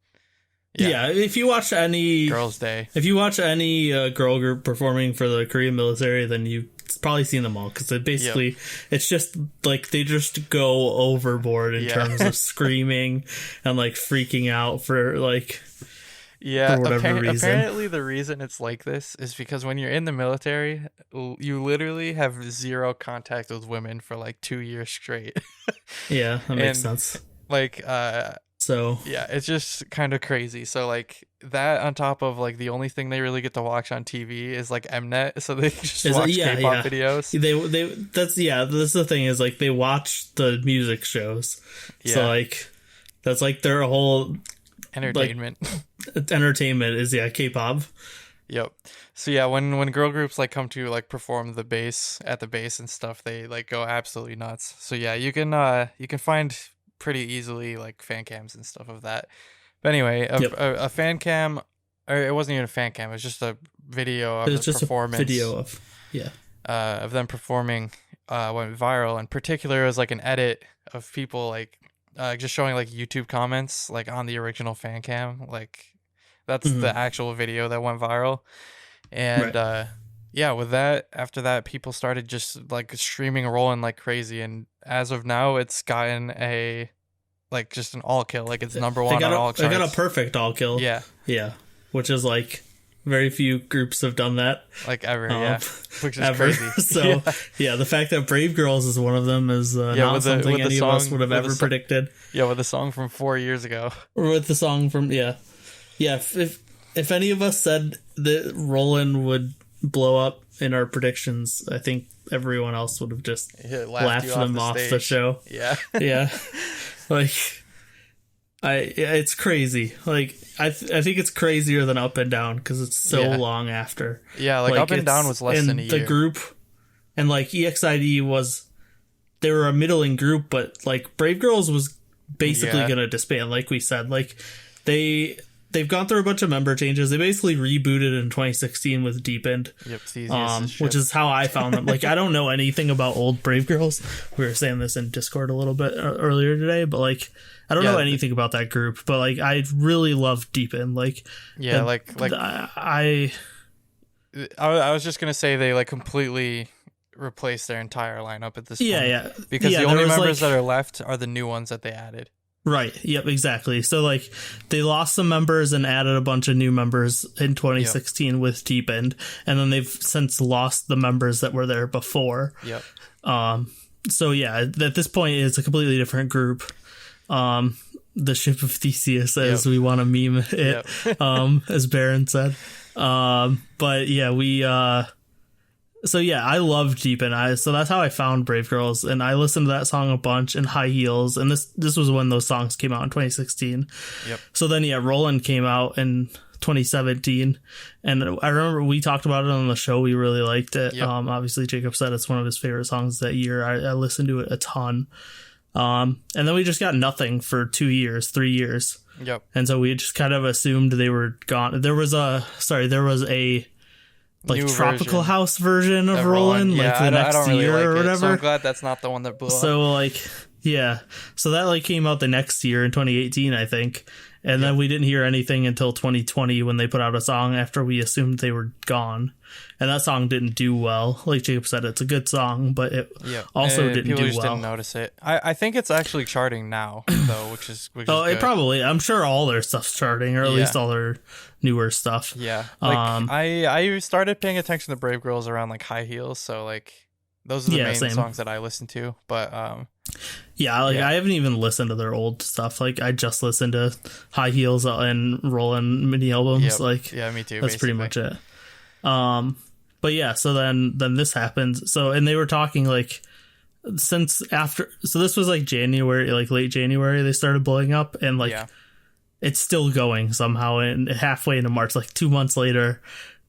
if you watch any Girls Day, if you watch any girl group performing for the Korean military, then you've probably seen them all, because basically it's just like they just go overboard in terms of screaming and like freaking out for like for whatever reason. Apparently the reason it's like this is because when you're in the military, you literally have zero contact with women for like 2 years straight. Yeah, that makes sense. Like so yeah, it's just kind of crazy. So like that on top of like the only thing they really get to watch on TV is like Mnet, so they just watch K-pop videos. That's the thing, is like they watch the music shows. So like that's like their whole entertainment. Like, entertainment is K-pop. Yep. So yeah, when girl groups like come to like perform the bass at the base and stuff, they like go absolutely nuts. So yeah, you can find pretty easily like fan cams and stuff of that. But anyway, a fan cam, or it wasn't even a fan cam, it was just a video of the performance. A video of them performing went viral. In particular, it was like an edit of people like just showing like YouTube comments like on the original fan cam. Like that's the actual video that went viral. And with that, after that, people started just like streaming rolling like crazy, and as of now it's gotten a like just an all kill. Like it's number one on all charts. They got a perfect all kill. Yeah, which is like very few groups have done that like ever. Which is ever. Crazy. So the fact that Brave Girls is one of them is not something any of us would have ever predicted. Yeah, with the song from 4 years ago, or with the song from if any of us said that Roland would blow up in our predictions, I think everyone else would have just laughed them off the show. Yeah. Like it's crazy. Like I think it's crazier than Up and Down, because it's so long after. Yeah, like Up and Down was less than a year. The group and like EXID they were a middling group, but like Brave Girls was basically gonna disband. Like we said, like they've gone through a bunch of member changes. They basically rebooted in 2016 with Deepened, which is how I found them. Like, I don't know anything about old Brave Girls. We were saying this in Discord a little bit earlier today, but like, I don't know anything about that group. But like, I really love Deepened. Like, I was just gonna say they like completely replaced their entire lineup at this point. Because the only members that are left are the new ones that they added. Right. Yep. Exactly. So like they lost some members and added a bunch of new members in 2016 with Deepened, and then they've since lost the members that were there before. Yep. So at this point it's a completely different group. The ship of Theseus, as we want to meme it. As Baron said. But I love Deepen. So that's how I found Brave Girls, and I listened to that song a bunch, and High Heels, and this was when those songs came out in 2016. Yep. So then Roland came out in 2017, and I remember we talked about it on the show. We really liked it. Yep. Obviously Jacob said it's one of his favorite songs that year. I listened to it a ton. And then we just got nothing for 3 years. Yep. And so we just kind of assumed they were gone. There was a like tropical house version of Roland, like the next year or whatever. So I'm glad that's not the one that blew up. So so that like came out the next year in 2018, I think, and then we didn't hear anything until 2020 when they put out a song after we assumed they were gone, and that song didn't do well. Like Jacob said, it's a good song, but it also didn't do well. People just didn't notice it. I think it's actually charting now, though, which is good. It probably. I'm sure all their stuff's charting, or at least all their newer stuff. Yeah. Like I started paying attention to Brave Girls around like High Heels, so like those are the main songs that I listen to. But I haven't even listened to their old stuff. Like I just listened to High Heels and Roland mini albums. Yep. Like me too. That's pretty much it. But so then this happens. So, and they were talking like since after. So this was like January, like late January, they started blowing up, and like it's still going somehow, and halfway into March, like 2 months later,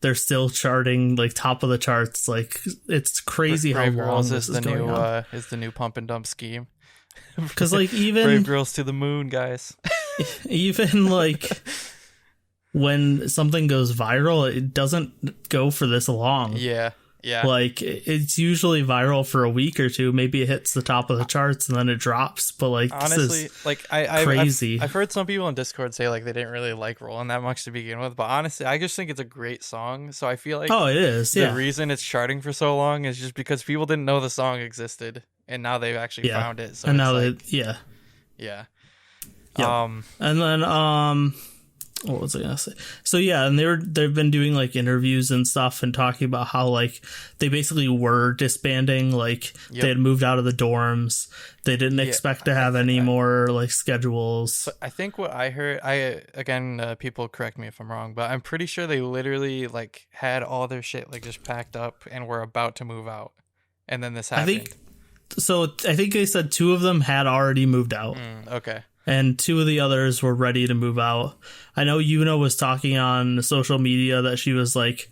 they're still charting like top of the charts. Like it's crazy how Brave long Girls this is is the going new on. pump and dump scheme. Because like Brave even Girls to the moon, guys. even like when something goes viral, it doesn't go for this long. Yeah, yeah. Like it's usually viral for a week or two. Maybe it hits the top of the charts and then it drops. But like Honestly, this is like crazy. I've heard some people on Discord say like they didn't really like Rollin' that much to begin with, but honestly, I just think it's a great song. So I feel like Oh, it is. the Yeah, reason it's charting for so long is just because people didn't know the song existed, and now they've actually yeah. found it. So And it's now like, yeah. yeah, Yep. And then what was I gonna say? So yeah, and they've been doing like interviews and stuff and talking about how like they basically were disbanding, like Yep. they had moved out of the dorms. They didn't expect to have any more like schedules. I think what I heard, people correct me if I'm wrong, but I'm pretty sure they literally like had all their shit like just packed up and were about to move out, and then this happened. I think they said 2 of them had already moved out. Okay. And 2 of the others were ready to move out. I know Yuna was talking on social media that she was like,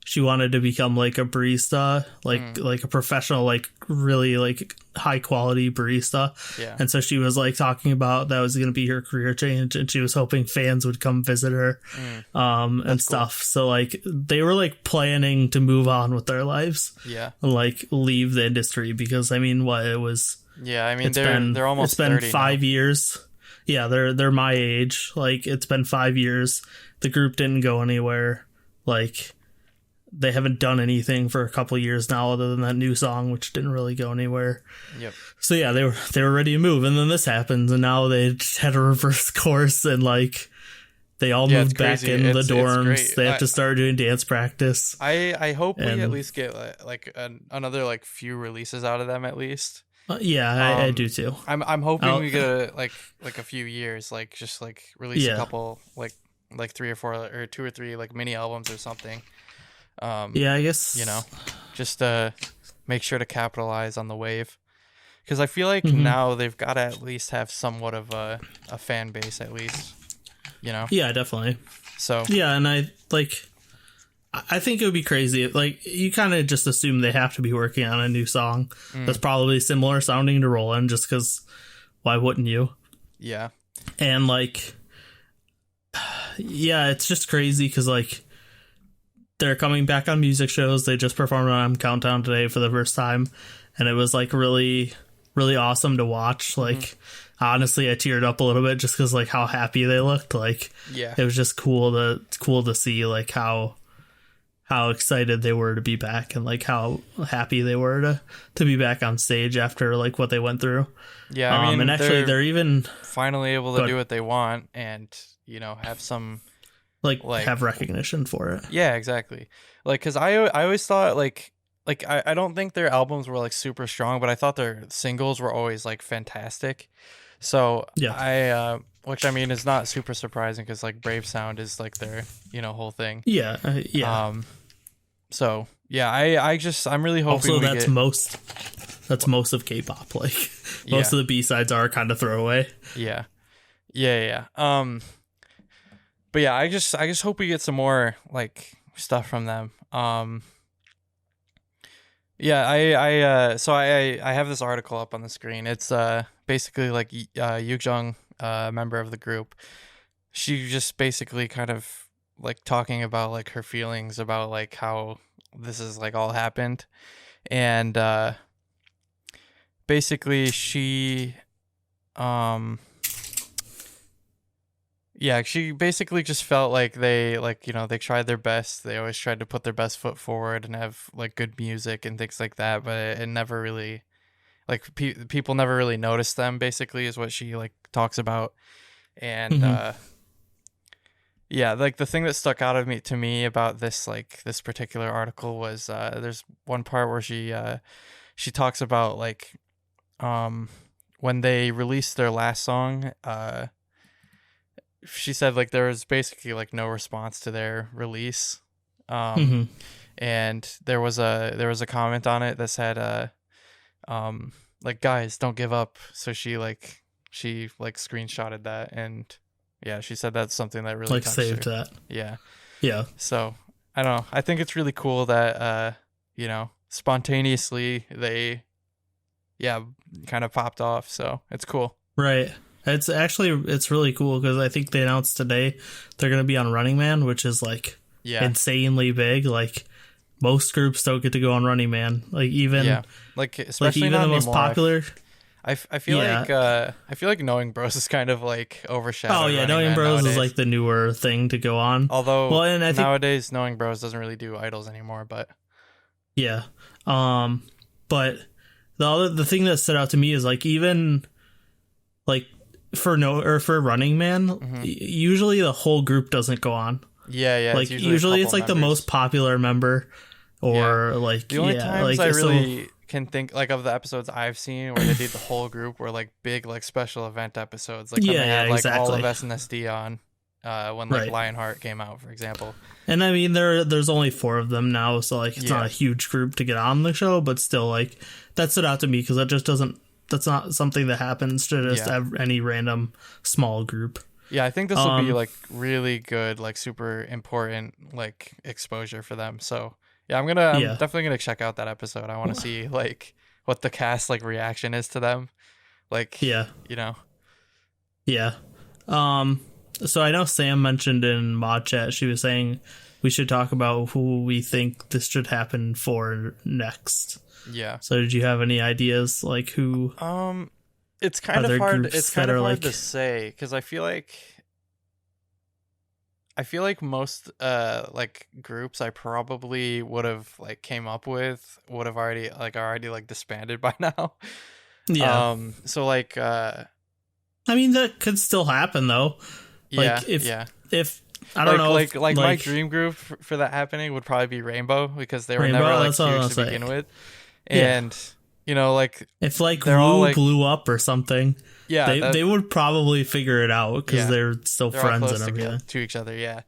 she wanted to become like a barista, like a professional, like really like high quality barista. Yeah. And so she was like talking about that was going to be her career change, and she was hoping fans would come visit her, and stuff. Cool. So like they were like planning to move on with their lives. Yeah. Like leave the industry because I mean, what it was. Yeah, I mean they're almost. It's been 30 5 now. years. Yeah, they're my age. Like it's been 5 years. The group didn't go anywhere. Like they haven't done anything for a couple years now, other than that new song, which didn't really go anywhere. Yep. So yeah, they were ready to move, and then this happens, and now they had a reverse course, and like they all moved back in the dorms. They have to start doing dance practice. I hope we at least get like another like few releases out of them at least. Yeah, I do too. I'm hoping we get like a few years, like just like release a couple like 3 or 4 or 2 or 3 like mini albums or something. Yeah, I guess just make sure to capitalize on the wave, because I feel like now they've got to at least have somewhat of a fan base at least. Yeah, definitely. So yeah, and I think it would be crazy. Like you kind of just assume they have to be working on a new song that's probably similar sounding to Rollin', just because why wouldn't you? Yeah. And like, yeah, it's just crazy because like they're coming back on music shows. They just performed on Countdown today for the first time, and it was like really, really awesome to watch. Like honestly, I teared up a little bit just because like how happy they looked. Like it was just cool to see like how excited they were to be back, and like how happy they were to be back on stage after like what they went through. Yeah, I mean, and actually they're even finally able to do what they want, and have some like have recognition for it. Yeah, exactly. Like, because I always thought like I don't think their albums were like super strong, but I thought their singles were always like fantastic. So yeah, which I mean is not super surprising because like Brave Sound is like their whole thing. Yeah. So yeah, I'm really hoping. Also, that's most of K-pop. Like most of the B-sides are kind of throwaway. Yeah. But yeah, I just hope we get some more like stuff from them. Yeah, I have this article up on the screen. It's basically like Yukjung, a member of the group. She just basically kind of like talking about like her feelings about like how this is like all happened, and basically she she basically just felt like they they tried their best. They always tried to put their best foot forward and have like good music and things like that, but it never really like people never really noticed them, basically, is what she like talks about. And yeah, like the thing that stuck out to me about this particular article was there's one part where she talks about like when they released their last song, she said like there was basically like no response to their release, and there was a comment on it that said like, guys, don't give up. So she screenshotted that and Yeah, she said that's something that really like touched saved her. that. Yeah. Yeah. So I don't know. I think it's really cool that spontaneously they kind of popped off. So it's cool. Right. It's really cool because I think they announced today they're going to be on Running Man, which is like Yeah. insanely big. Like most groups don't get to go on Running Man. Like even like especially even not the most anymore. popular. I feel like Knowing Bros is kind of like overshadowed. Oh yeah, Running Knowing Man Bros nowadays. is like the newer thing to go on. Although well, and I think nowadays Knowing Bros doesn't really do idols anymore, but yeah. But the thing that stood out to me is like even like for Running Man, usually the whole group doesn't go on. Yeah. Like usually it's like members. the most popular member, or like the only times like, I really can think like of the episodes I've seen where they did the whole group were like big like special event episodes, like when they had like all of SNSD on when like Lionheart came out, for example. And I mean there's only 4 of them now, so like it's not a huge group to get on the show, but still like that stood out to me because that's not something that happens to just any random small group. Yeah, I think this will be like really good, like super important like exposure for them. So yeah, I'm definitely gonna check out that episode. I want to see like what the cast like reaction is to them. Like Yeah. So I know Sam mentioned in Mod Chat, she was saying we should talk about who we think this should happen for next. Yeah. So did you have any ideas like who? It's kind of hard. It's kind of hard to say because I feel like most like groups I probably would have like came up with would have already like disbanded by now. Yeah. So like I mean that could still happen though. Like if I don't know like my dream group for that happening would probably be Rainbow because they were never like huge to begin with. And like if like Wu blew up or something, they would probably figure it out because they're still friends and everything to each other. Yeah,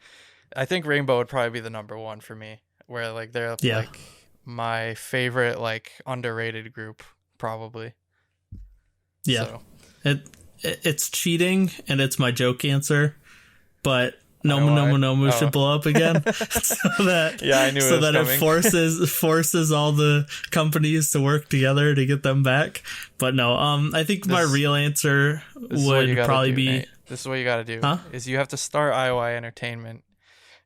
I think Rainbow would probably be the number one for me, where like they're like my favorite like underrated group probably. Yeah, so. It's cheating and it's my joke answer, but Nomu should blow up again, so that I knew so that coming. It forces all the companies to work together to get them back. But no, I think my real answer would probably be Nate. This is what you got to do: is you have to start IOI Entertainment,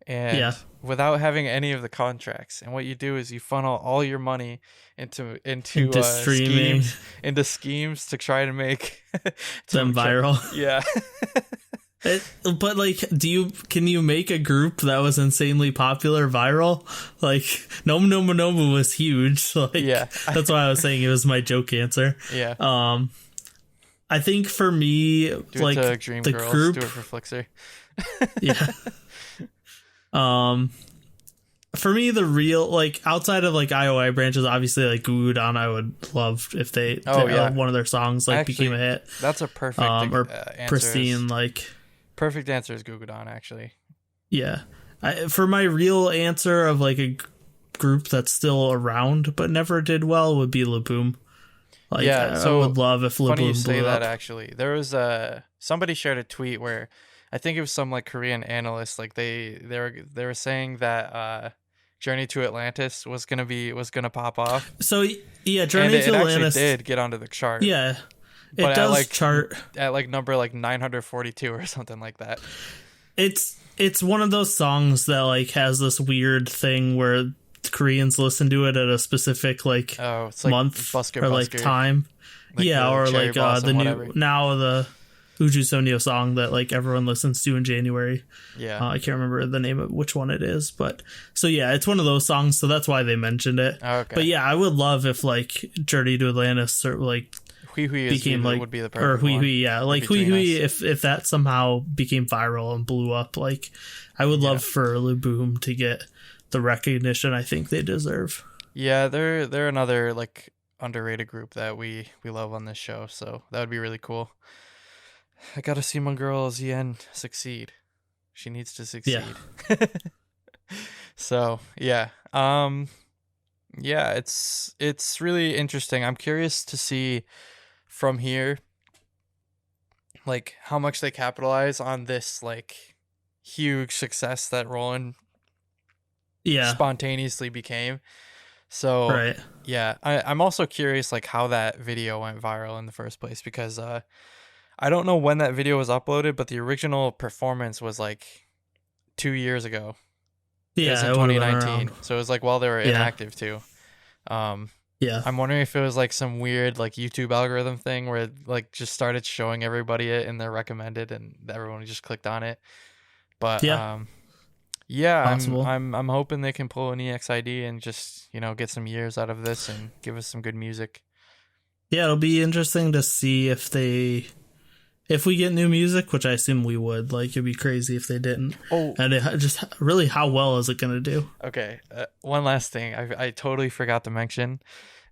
and without having any of the contracts. And what you do is you funnel all your money into streaming, schemes to try to make them viral. Yeah. But like, can you make a group that was insanely popular viral? Like, Nomu was huge. Like, that's why I was saying it was my joke answer. Yeah. I think for me, do like it to Dream the Girls, group, do it for Flixer. Yeah. For me, the real like outside of like IOI branches, obviously like Goo Goo Dolls, I would love if they one of their songs like became a hit. That's a perfect or answer. Pristine like. Perfect answer is Goo Goo Dolls, actually. Yeah. For my real answer of like a group that's still around but never did well would be Laboom. Like, so I would love if Laboom funny you say blew that, up. actually. There was somebody shared a tweet where I think it was some like Korean analyst, like they were saying that Journey to Atlantis was gonna pop off. So yeah, Journey to Atlantis actually did get onto the chart. Yeah. It does chart at like number like 942 or something like that. It's one of those songs that like has this weird thing where Koreans listen to it at a specific like month Busker, or like time. Like or like the new now the Uju Sonyo song that like everyone listens to in January. Yeah. I can't remember the name of which one it is, but so yeah, it's one of those songs, so that's why they mentioned it. Okay. But yeah, I would love if like Journey to Atlantis or like became like would be the perfect or like Hui if that somehow became viral and blew up, like I would love for Laboom to get the recognition I think they deserve. Yeah, they're another like underrated group that we love on this show, so that would be really cool. I gotta see my girl Zien succeed. She needs to succeed. Yeah. So yeah, it's really interesting. I'm curious to see from here like how much they capitalize on this like huge success that Roland Yeah. spontaneously became. So Right. yeah, I'm also curious like how that video went viral in the first place, because I don't know when that video was uploaded, but the original performance was like 2 years ago. It was Yeah, in it would have been 2019, around. so it was like while they were Yeah. inactive too. Um, Yeah. I'm wondering if it was like some weird like YouTube algorithm thing where it, like just started showing everybody it in their recommended, and everyone just clicked on it. But Yeah. yeah, Possible. I'm hoping they can pull an EXID and just, you know, get some years out of this and give us some good music. Yeah, it'll be interesting to see if we get new music, which I assume we would. Like, it'd be crazy if they didn't. Oh, And just really, how well is it going to do? okay. One last thing I totally forgot to mention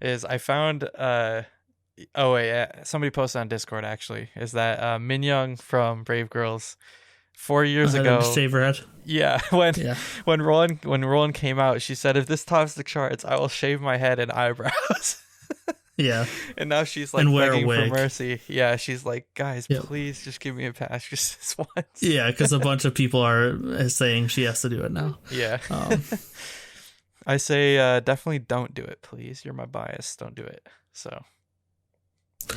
is I found oh wait, somebody posted on Discord actually, is that Minyoung from Brave Girls 4 years I had to ago. shave her head. Yeah, Yeah. when Roland came out, she said, "If this tops the charts, I will shave my head and eyebrows." Yeah. And now she's like And wear a begging for wig. mercy. Yeah, she's like, "Guys, Yep. please just give me a pass just this once." Yeah, because a bunch of people are saying she has to do it now. Yeah. Um, I say definitely don't do it, please. You're my bias. Don't do it. So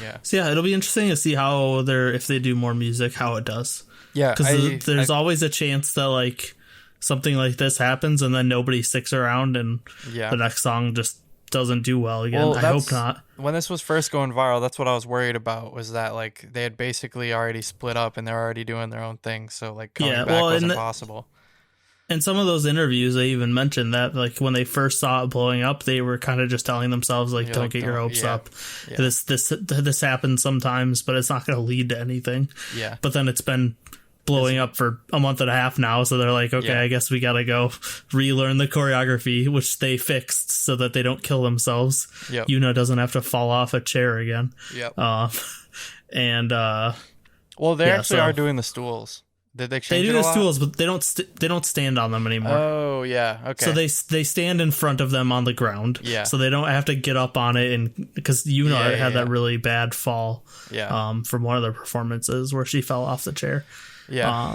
yeah. so yeah, it'll be interesting to see how if they do more music, how it does. Yeah, Because there's always a chance that like something like this happens and then nobody sticks around and yeah. the next song just doesn't do well again. Well, I hope not. When this was first going viral, that's what I was worried about, was that like they had basically already split up and they're already doing their own thing, so like coming Yeah, back well, wasn't possible. In some of those interviews, they even mentioned that, like, when they first saw it blowing up, they were kind of just telling themselves, like, Yeah, don't like, get your hopes yeah. up. Yeah. This happens sometimes, but it's not going to lead to anything. Yeah. But then it's been blowing up for a month and a half now, so they're like, okay, Yeah. I guess we got to go relearn the choreography, which they fixed so that they don't kill themselves. Yep. Yuna doesn't have to fall off a chair again. Yep. And Well, they yeah, actually so- are doing the stools. Did they they change do it a the lot? stools, but they don't stand on them anymore. Oh, yeah. Okay. So they stand in front of them on the ground. Yeah. So they don't have to get up on it, and because Yuna had that really bad fall. Yeah. From one of their performances where she fell off the chair. Yeah.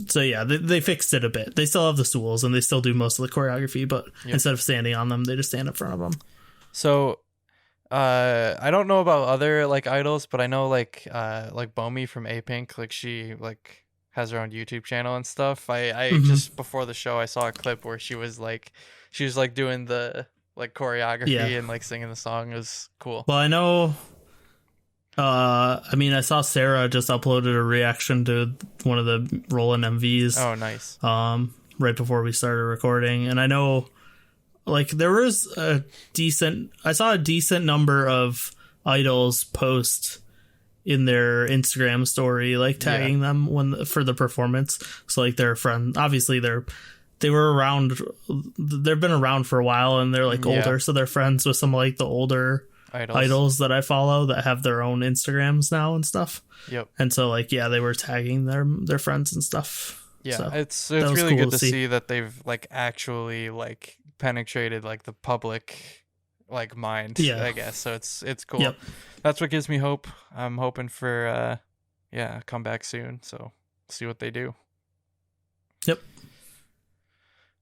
So yeah, they fixed it a bit. They still have the stools and they still do most of the choreography, but instead of standing on them, they just stand in front of them. So, I don't know about other like idols, but I know like Bomi from A-Pink, like she like has her own YouTube channel and stuff. I just before the show I saw a clip where she was like doing the like choreography and like singing the song. It was cool. Well, I know. I mean, I saw Sarah just uploaded a reaction to one of the Roland MVs. Oh, nice. Right before we started recording, and I know, like, there was I saw a decent number of idols post in their Instagram story, like tagging them for the performance. So like their friend, obviously they were around. They've been around for a while, and they're like older, so they're friends with some like the older idols that I follow that have their own Instagrams now and stuff. Yep. And so like they were tagging their friends and stuff. Yeah, so it's was really cool good to see that they've like actually like penetrated like the public like mind. I guess so. It's cool. Yep. That's what gives me hope. I'm hoping for a comeback soon. So see what they do. Yep.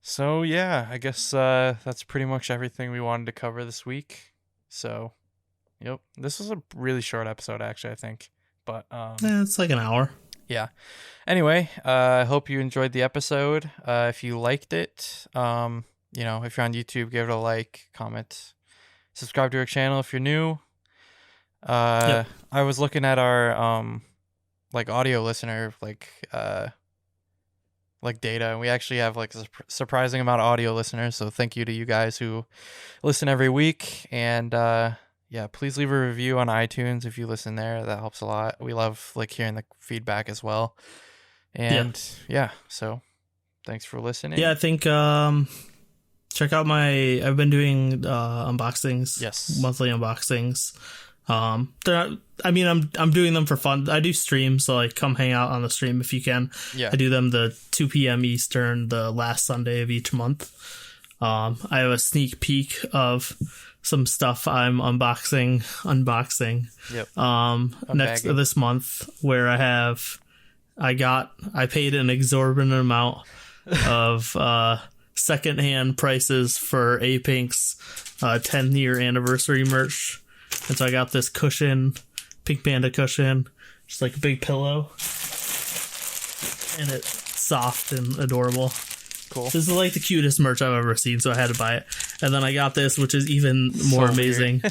So yeah, I guess that's pretty much everything we wanted to cover this week. So, yep, this was a really short episode actually, I think. But it's like an hour. Yeah. Anyway, I hope you enjoyed the episode. If you liked it, if you're on YouTube, give it a like, comment, subscribe to our channel if you're new. I was looking at our like audio listener like data, and we actually have like a surprising amount of audio listeners. So thank you to you guys who listen every week, and please leave a review on iTunes if you listen there. That helps a lot. We love like hearing the feedback as well. And so thanks for listening. Yeah, I think check out I've been doing unboxings. Yes. Monthly unboxings. They're not, I mean, I'm doing them for fun. I do streams, so like come hang out on the stream if you can. Yeah. I do them the 2 p.m. Eastern, the last Sunday of each month. I have a sneak peek of some stuff I'm unboxing Yep. this month, where I paid an exorbitant amount of secondhand prices for A-Pink's 10-year anniversary merch. And so I got this cushion, Pink Panda cushion, just like a big pillow. And it's soft and adorable. Cool. This is like the cutest merch I've ever seen, so I had to buy it. And then I got this, which is even more amazing.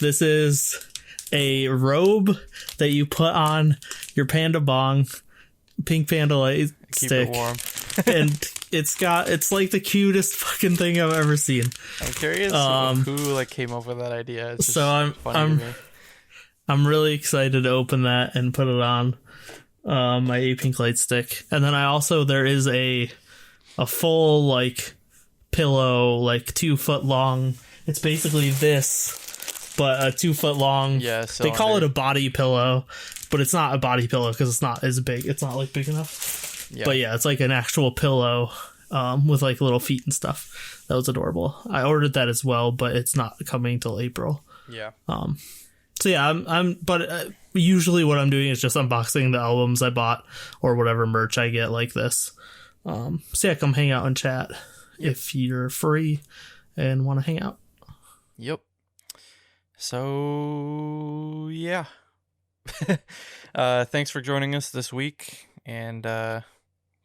This is a robe that you put on your Panda Bong, Pink Panda light stick. Keep it warm. And it's like the cutest fucking thing I've ever seen. I'm curious who like came up with that idea. It's so I'm really excited to open that and put it on my A-Pink light stick. And then there is a full like pillow, like 2 foot long. It's basically this, but a 2 foot long. Yeah, they call it a body pillow, but it's not a body pillow because it's not as big. It's not like big enough. Yeah. But yeah, it's like an actual pillow with like little feet and stuff. That was adorable. I ordered that as well, but it's not coming till April. Yeah. So yeah, but usually what I'm doing is just unboxing the albums I bought or whatever merch I get like this. So yeah, come hang out and chat if you're free and want to hang out. Yep. So yeah. Thanks for joining us this week, and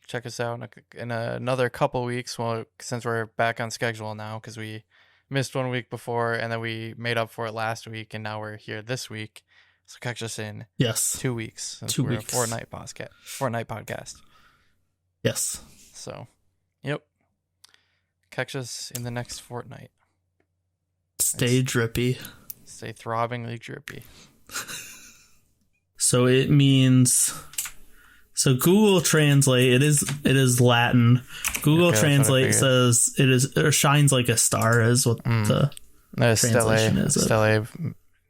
check us out in another couple weeks. Well, since we're back on schedule now, because we missed 1 week before, and then we made up for it last week, and now we're here this week. So catch us in 2 weeks. Since 2 we're weeks. A fortnight podcast. Yes. So, yep. Catch us in the next fortnight. Stay drippy. Stay throbbingly drippy. So it means. So Google Translate, it is Latin. Google Translate says it is, or shines like a star, is what the translation is. Stelle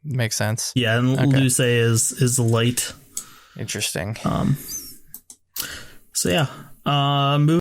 makes sense. Yeah, and Luce is light. Interesting. So yeah, moving